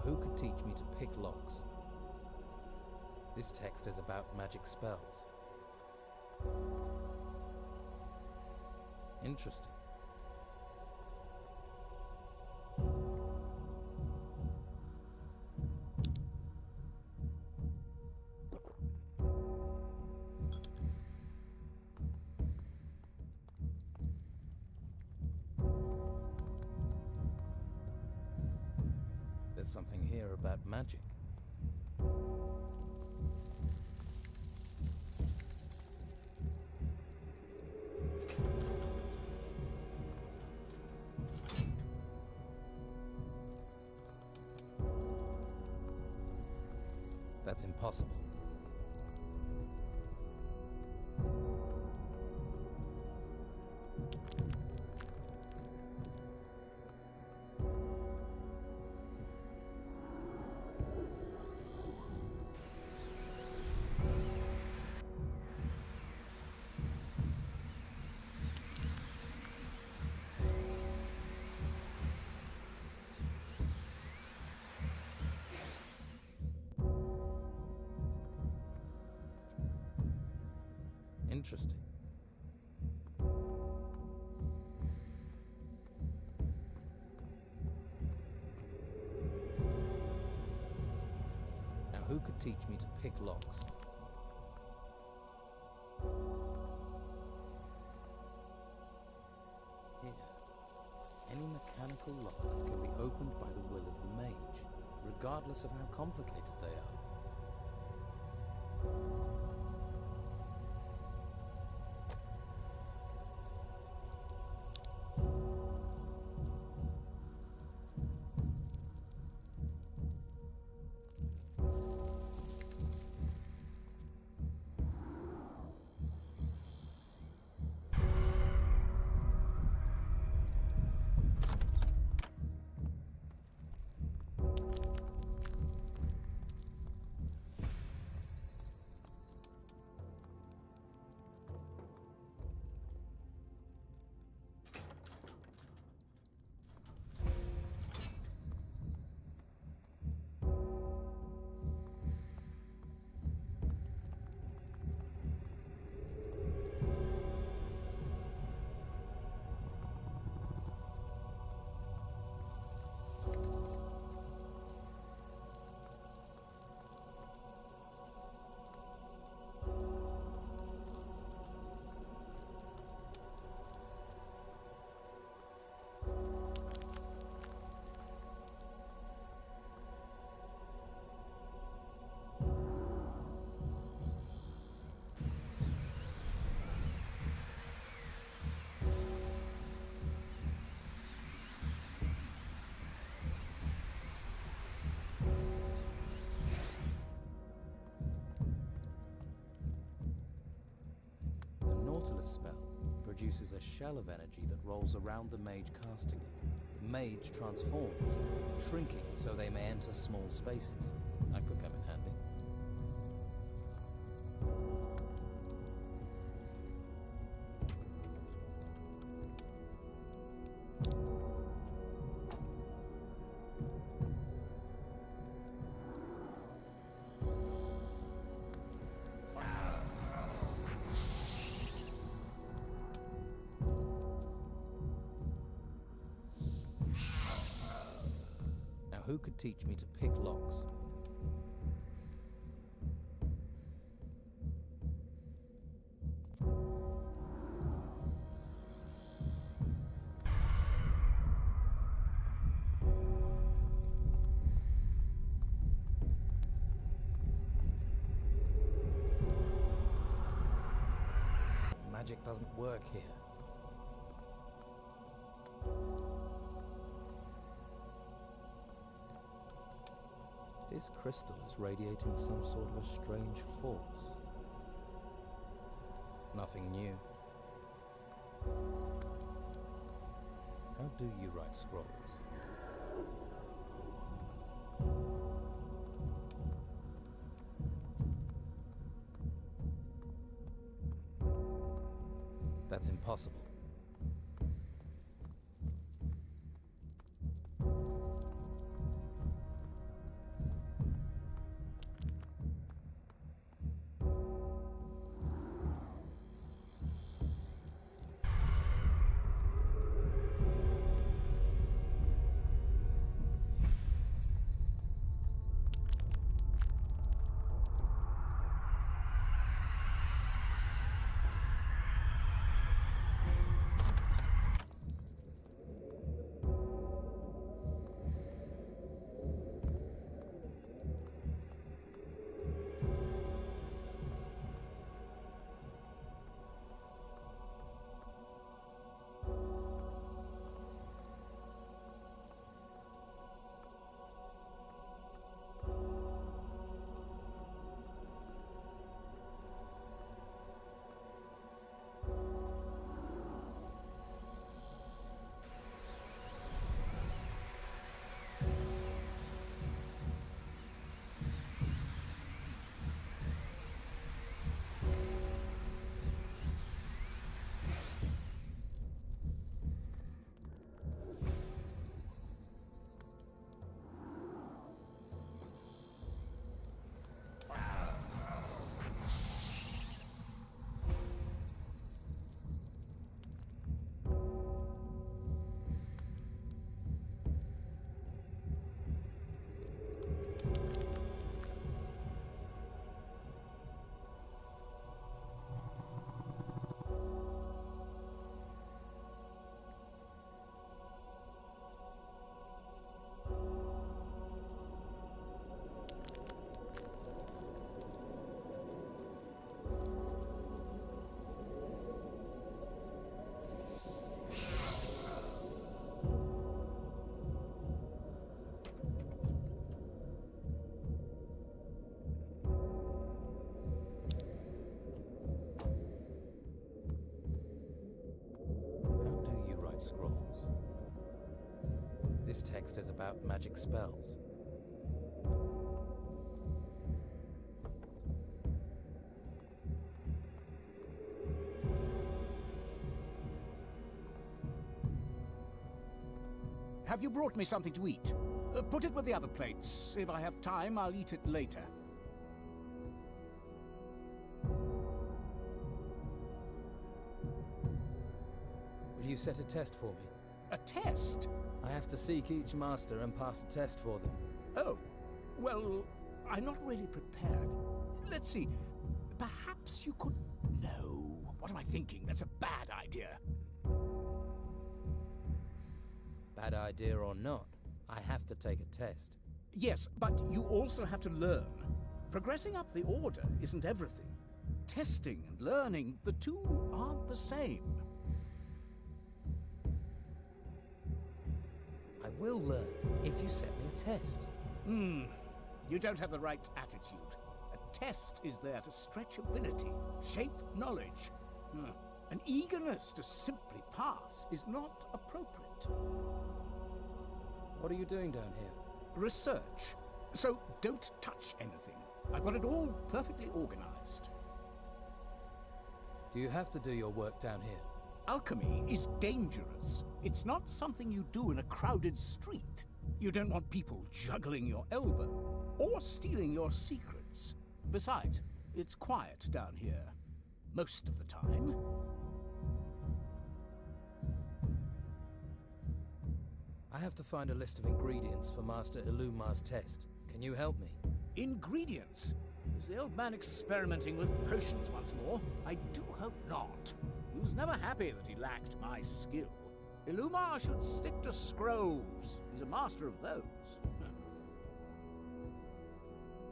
Who could teach me to pick locks? This text is about magic spells. Interesting. There's something here about magic. That's impossible. Interesting. Now, who could teach me to pick locks? Here. Any mechanical lock can be opened by the will of the mage, regardless of how complicated they are. a spell produces a shell of energy that rolls around the mage casting it. The mage transforms, shrinking so they may enter small spaces. That could come in handy. Who could teach me to pick locks? Magic doesn't work here. This crystal is radiating some sort of a strange force. Nothing new. How do you write scrolls? That's impossible. Scrolls. This text is about magic spells. Have you brought me something to eat? Put it with the other plates. If I have time, I'll eat it later. Will you set a test for me? A test? I have to seek each master and pass a test for them. Oh, well, I'm not really prepared. Let's see. Perhaps you could... No. What am I thinking? That's a bad idea. Bad idea or not, I have to take a test. Yes, but you also have to learn. Progressing up the order isn't everything. Testing and learning, the two aren't the same. I will learn if you set me a test. You don't have the right attitude. A test is there to stretch ability, shape knowledge. An eagerness to simply pass is not appropriate. What are you doing down here? Research. So don't touch anything. I've got it all perfectly organized. Do you have to do your work down here? Alchemy is dangerous. It's not something you do in a crowded street. You don't want people juggling your elbow or stealing your secrets. Besides, it's quiet down here. Most of the time. I have to find a list of ingredients for Master Illumar's test. Can you help me? Ingredients? Is the old man experimenting with potions once more? I do hope not. He was never happy that he lacked my skill. Illumar should stick to scrolls. He's a master of those.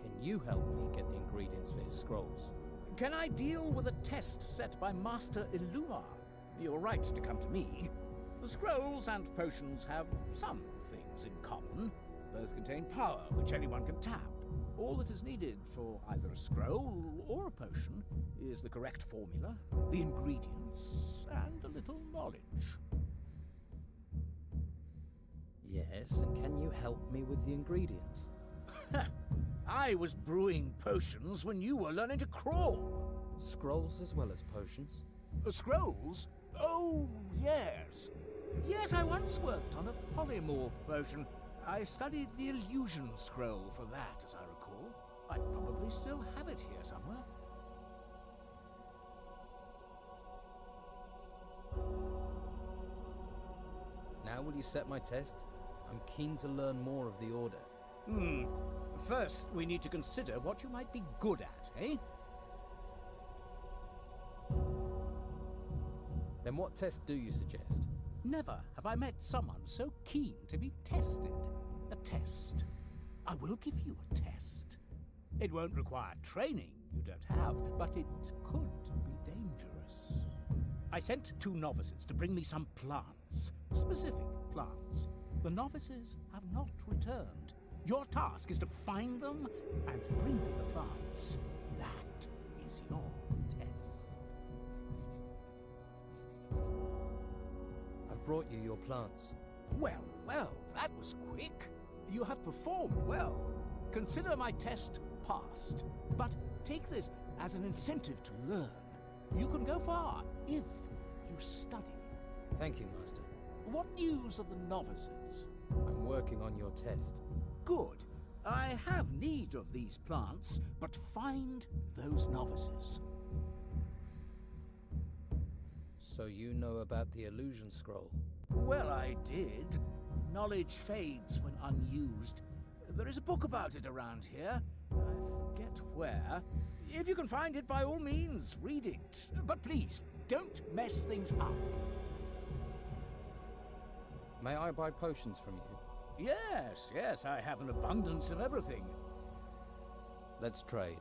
Can you help me get the ingredients for his scrolls? Can I deal with a test set by Master Illumar? You're right to come to me. The scrolls and potions have some things in common. Both contain power, which anyone can tap. All that is needed for either a scroll or a potion is the correct formula, the ingredients, and a little knowledge. Yes, and can you help me with the ingredients? I was brewing potions when you were learning to crawl. Scrolls as well as potions? Scrolls? Oh, yes. Yes, I once worked on a polymorph potion. I studied the illusion scroll for that, as I recall. I probably still have it here somewhere. Now will you set my test? I'm keen to learn more of the Order. First, we need to consider what you might be good at, eh? Then what test do you suggest? Never have I met someone so keen to be tested. A test. I will give you a test. It won't require training you don't have, but it could be dangerous. I sent 2 novices to bring me some plants. Specific plants. The novices have not returned. Your task is to find them and bring me the plants. That is your test. I've brought you your plants. Well, that was quick. You have performed well. Consider my test passed. But take this as an incentive to learn. You can go far if you study. Thank you, Master. What news of the novices? I'm working on your test. Good. I have need of these plants, but find those novices. So you know about the illusion scroll? Well, I did. Knowledge fades when unused. There is a book about it around here. I forget where. If you can find it, by all means, read it. But please, don't mess things up. May I buy potions from you? Yes, I have an abundance of everything. Let's trade.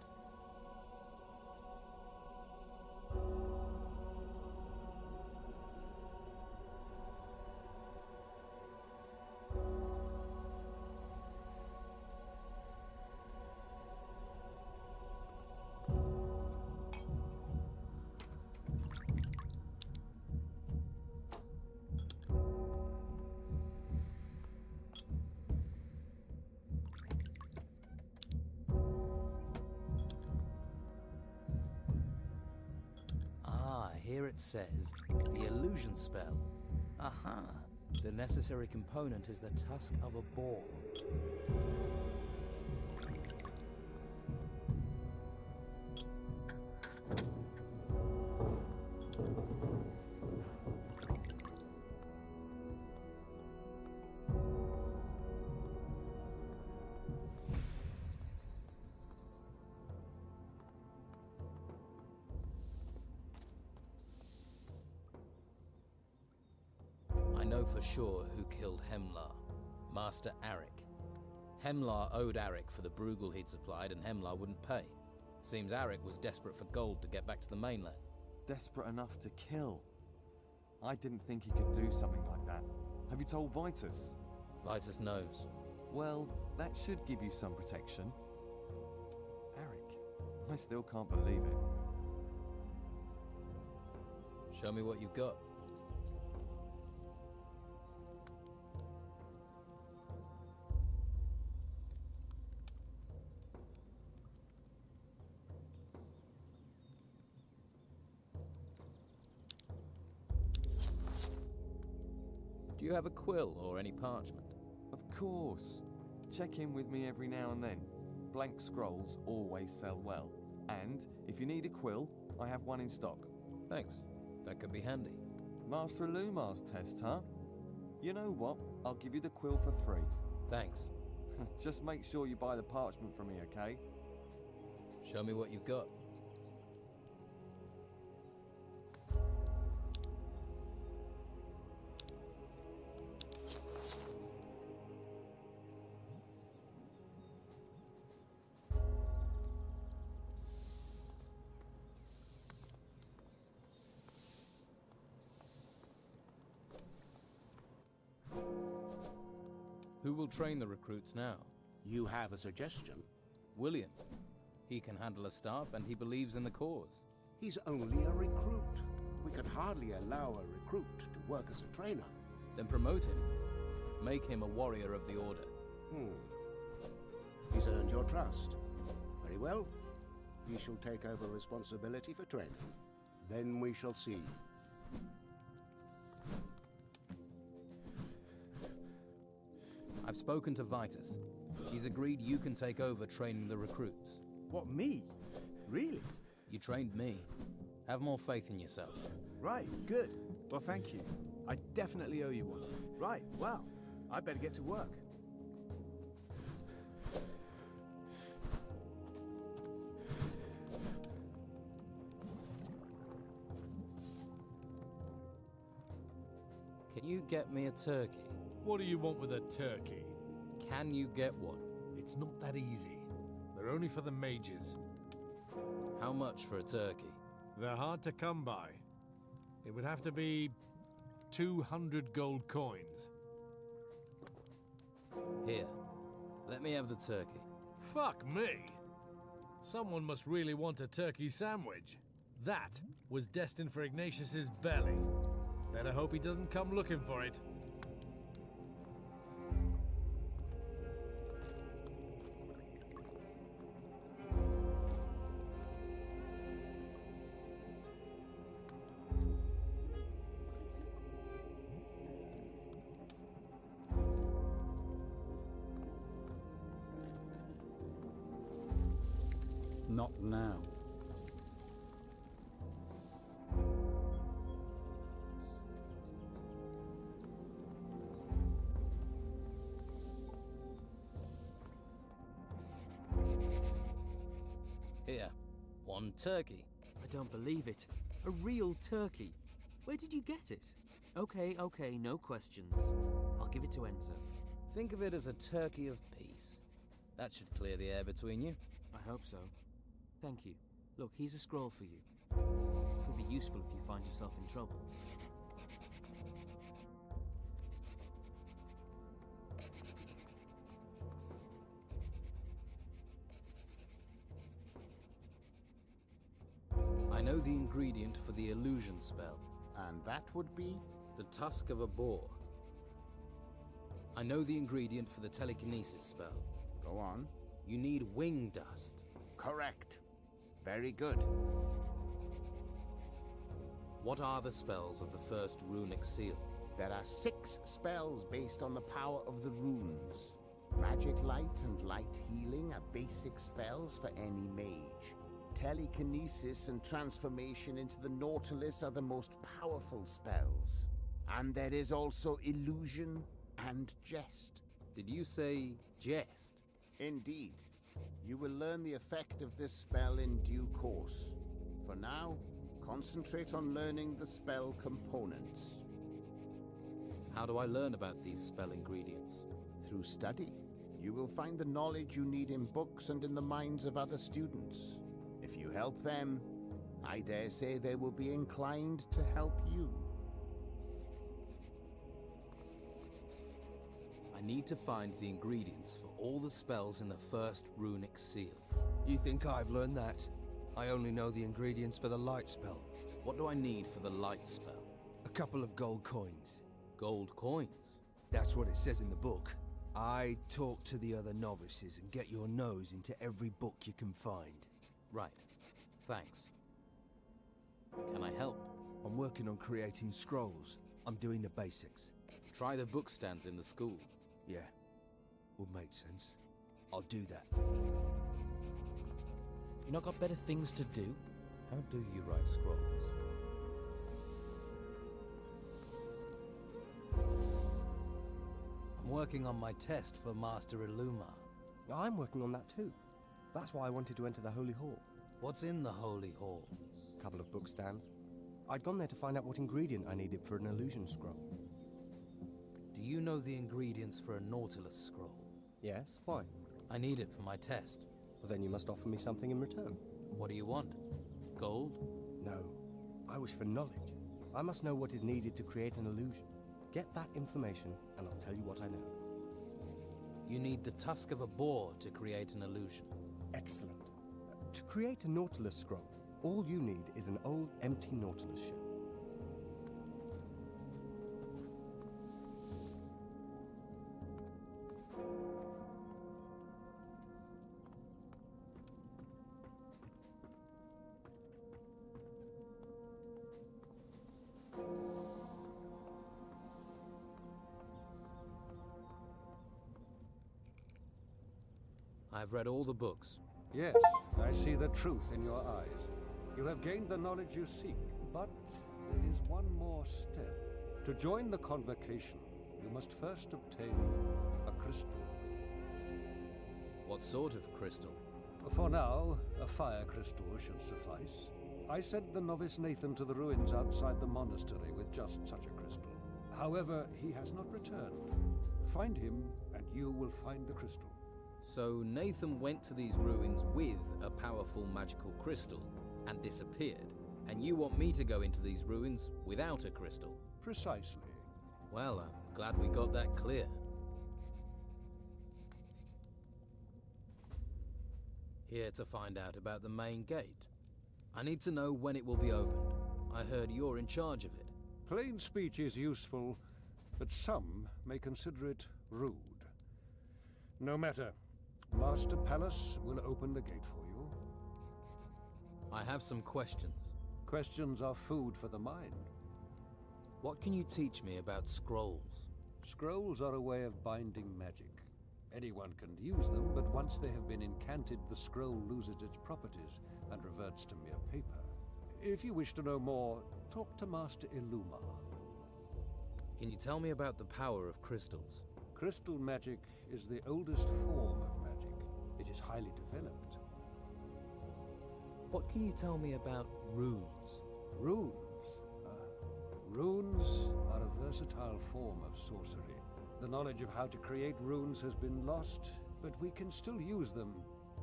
Here it says, the illusion spell. Aha! The necessary component is the tusk of a boar. For sure who killed Hemlar. Master Arik. Hemlar owed Arik for the Bruegel he'd supplied, and Hemlar wouldn't pay. Seems Arik was desperate for gold to get back to the mainland. Desperate enough to kill? I didn't think he could do something like that. Have you told Vitus? Vitus knows. Well, that should give you some protection. Arik, I still can't believe it. Show me what you've got. Do you have a quill or any parchment? Of course. Check in with me every now and then. Blank scrolls always sell well. And if you need a quill, I have one in stock. Thanks. That could be handy. Master Lumar's test, huh? You know what? I'll give you the quill for free. Thanks. Just make sure you buy the parchment from me, okay? Show me what you've got. Who will train the recruits now? You have a suggestion? William. He can handle a staff and he believes in the cause. He's only a recruit. We could hardly allow a recruit to work as a trainer. Then promote him. Make him a warrior of the order. He's earned your trust. Very well. He shall take over responsibility for training. Then we shall see. I've spoken to Vitus. He's agreed you can take over training the recruits. What, me? Really? You trained me. Have more faith in yourself. Right, good. Well, thank you. I definitely owe you one. Right, well, I better get to work. Can you get me a turkey? What do you want with a turkey? Can you get one? It's not that easy. They're only for the mages. How much for a turkey? They're hard to come by. It would have to be 200 gold coins. Here, let me have the turkey. Fuck me! Someone must really want a turkey sandwich. That was destined for Ignatius's belly. Better hope he doesn't come looking for it. Not now. Here, one turkey. I don't believe it. A real turkey. Where did you get it? Okay, no questions. I'll give it to Enzo. Think of it as a turkey of peace. That should clear the air between you. I hope so. Thank you. Look, here's a scroll for you. Could be useful if you find yourself in trouble. I know the ingredient for the illusion spell. And that would be? The tusk of a boar. I know the ingredient for the telekinesis spell. Go on. You need wing dust. Correct. Very good. What are the spells of the first runic seal? There are 6 spells based on the power of the runes. Magic light and light healing are basic spells for any mage. Telekinesis and transformation into the Nautilus are the most powerful spells. And there is also illusion and jest. Did you say jest? Indeed. You will learn the effect of this spell in due course. For now, concentrate on learning the spell components. How do I learn about these spell ingredients? Through study. You will find the knowledge you need in books and in the minds of other students. If you help them, I dare say they will be inclined to help you. I need to find the ingredients for all the spells in the first runic seal. You think I've learned that? I only know the ingredients for the light spell. What do I need for the light spell? A couple of gold coins. Gold coins? That's what it says in the book. I talk to the other novices and get your nose into every book you can find. Right. Thanks. Can I help? I'm working on creating scrolls. I'm doing the basics. Try the book stands in the school. Yeah. Would make sense. I'll do that. You not got better things to do? How do you write scrolls? I'm working on my test for Master Illuma. I'm working on that too. That's why I wanted to enter the Holy Hall. What's in the Holy Hall? A couple of book stands. I'd gone there to find out what ingredient I needed for an illusion scroll. Do you know the ingredients for a Nautilus scroll? Yes, why? I need it for my test. Well, then you must offer me something in return. What do you want? Gold? No. I wish for knowledge. I must know what is needed to create an illusion. Get that information, and I'll tell you what I know. You need the tusk of a boar to create an illusion. Excellent. To create a Nautilus scroll, all you need is an old, empty Nautilus shell. I've read all the books. Yes, I see the truth in your eyes. You have gained the knowledge you seek, but there is one more step. To join the convocation, you must first obtain a crystal. What sort of crystal? For now, a fire crystal should suffice. I sent the novice Nathan to the ruins outside the monastery with just such a crystal. However, he has not returned. Find him, and you will find the crystal. So Nathan went to these ruins with a powerful magical crystal and disappeared, and you want me to go into these ruins without a crystal? Precisely. Well, I'm glad we got that clear. Here to find out about the main gate. I need to know when it will be opened. I heard you're in charge of it. Plain speech is useful, but some may consider it rude. No matter. Master Palace will open the gate for you. I have some questions. Questions are food for the mind. What can you teach me about scrolls? Scrolls are a way of binding magic. Anyone can use them, but once they have been incanted, the scroll loses its properties and reverts to mere paper. If you wish to know more, talk to Master Illuma. Can you tell me about the power of crystals? Crystal magic is the oldest form of magic. It is highly developed. What can you tell me about runes? Runes? Runes are a versatile form of sorcery. The knowledge of how to create runes has been lost, but we can still use them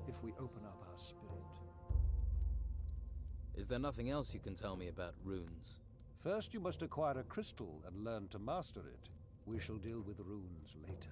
if we open up our spirit. Is there nothing else you can tell me about runes? First, you must acquire a crystal and learn to master it. We shall deal with runes later.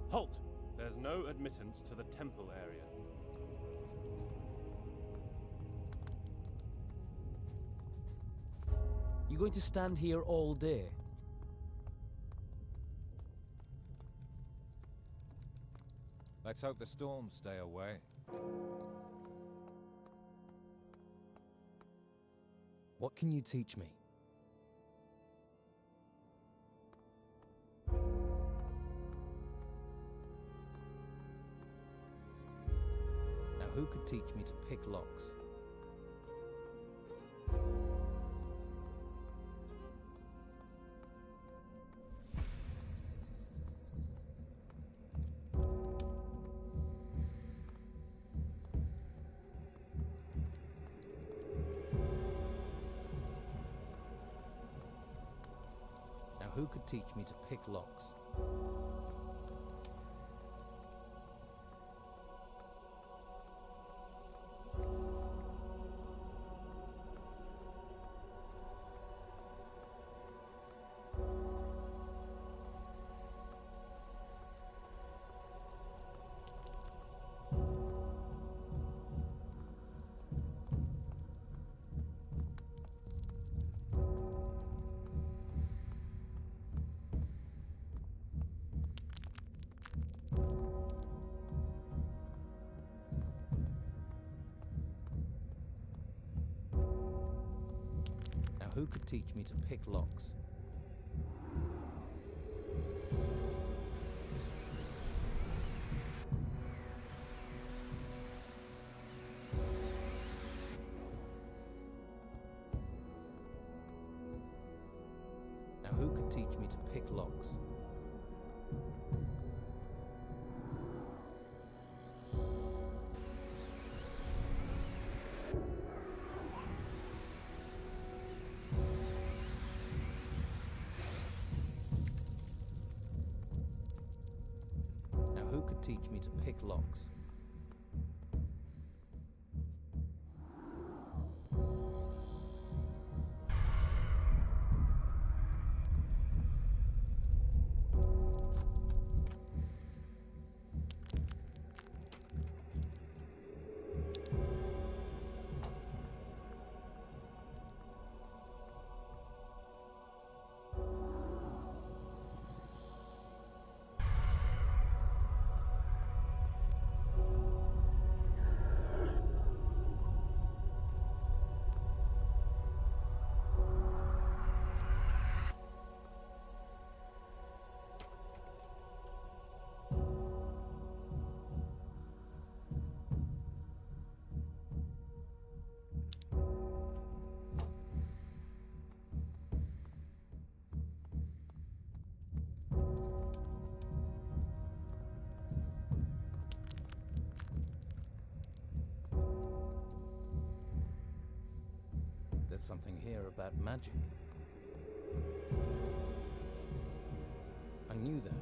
Halt! There's no admittance to the temple area. You going to stand here all day? Let's hope the storms stay away. What can you teach me? Now, who could teach me to pick locks? who could teach me to pick locks? Who could teach me to pick locks? Now who could teach me to pick locks? Teach me to pick locks. There's something here about magic. I knew that.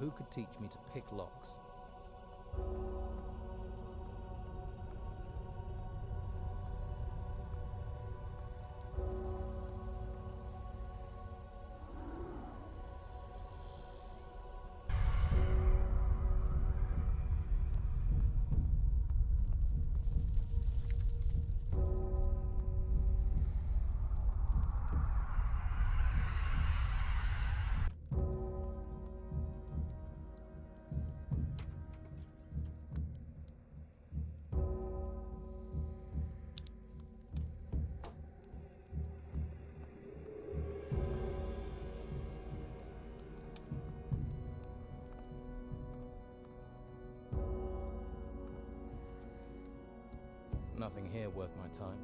Who could teach me to pick locks? Nothing here worth my time.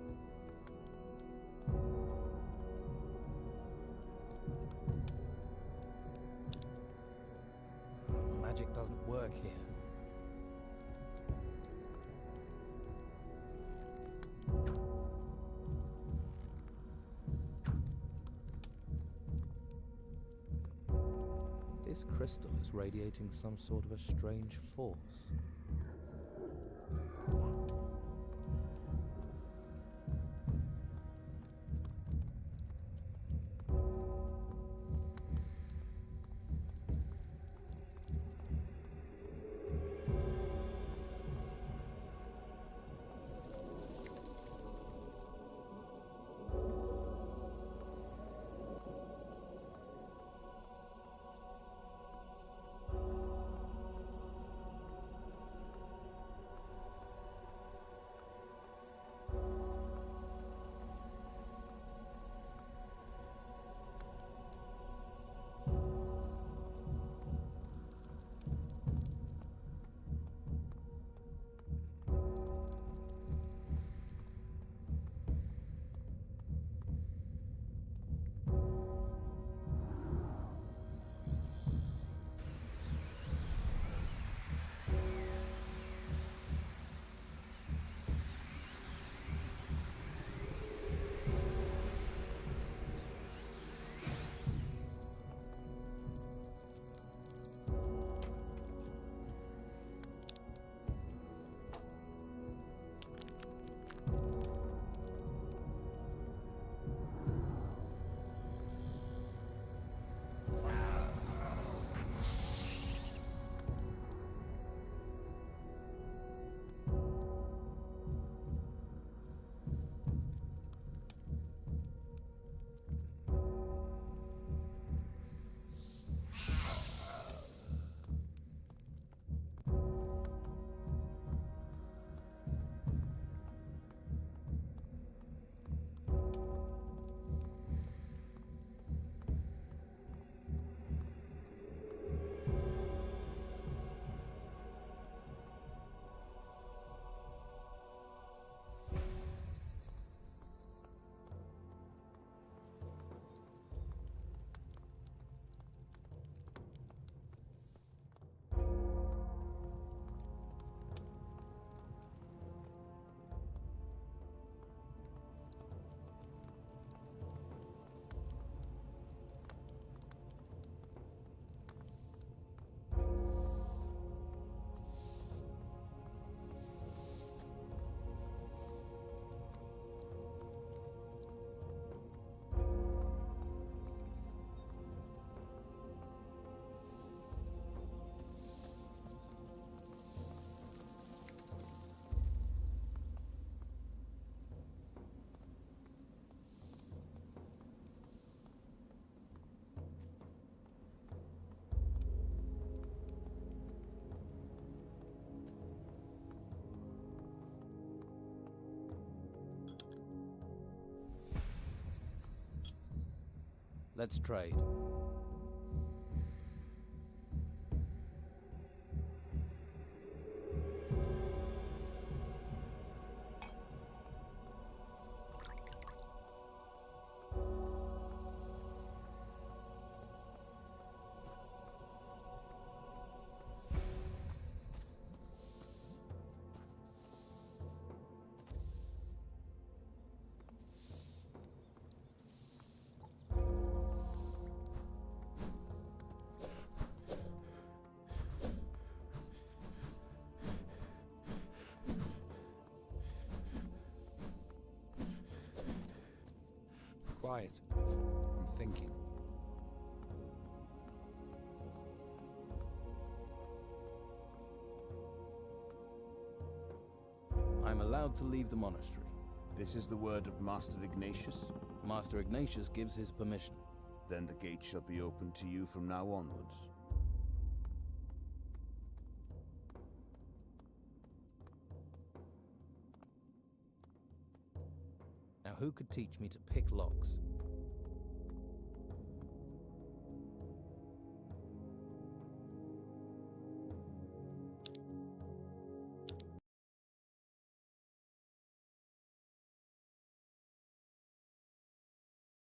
Magic doesn't work here. This crystal is radiating some sort of a strange force. Let's trade. Quiet. I'm thinking. I'm allowed to leave the monastery. This is the word of Master Ignatius? Master Ignatius gives his permission. Then the gate shall be open to you from now onwards. Now who could teach me to pick locks?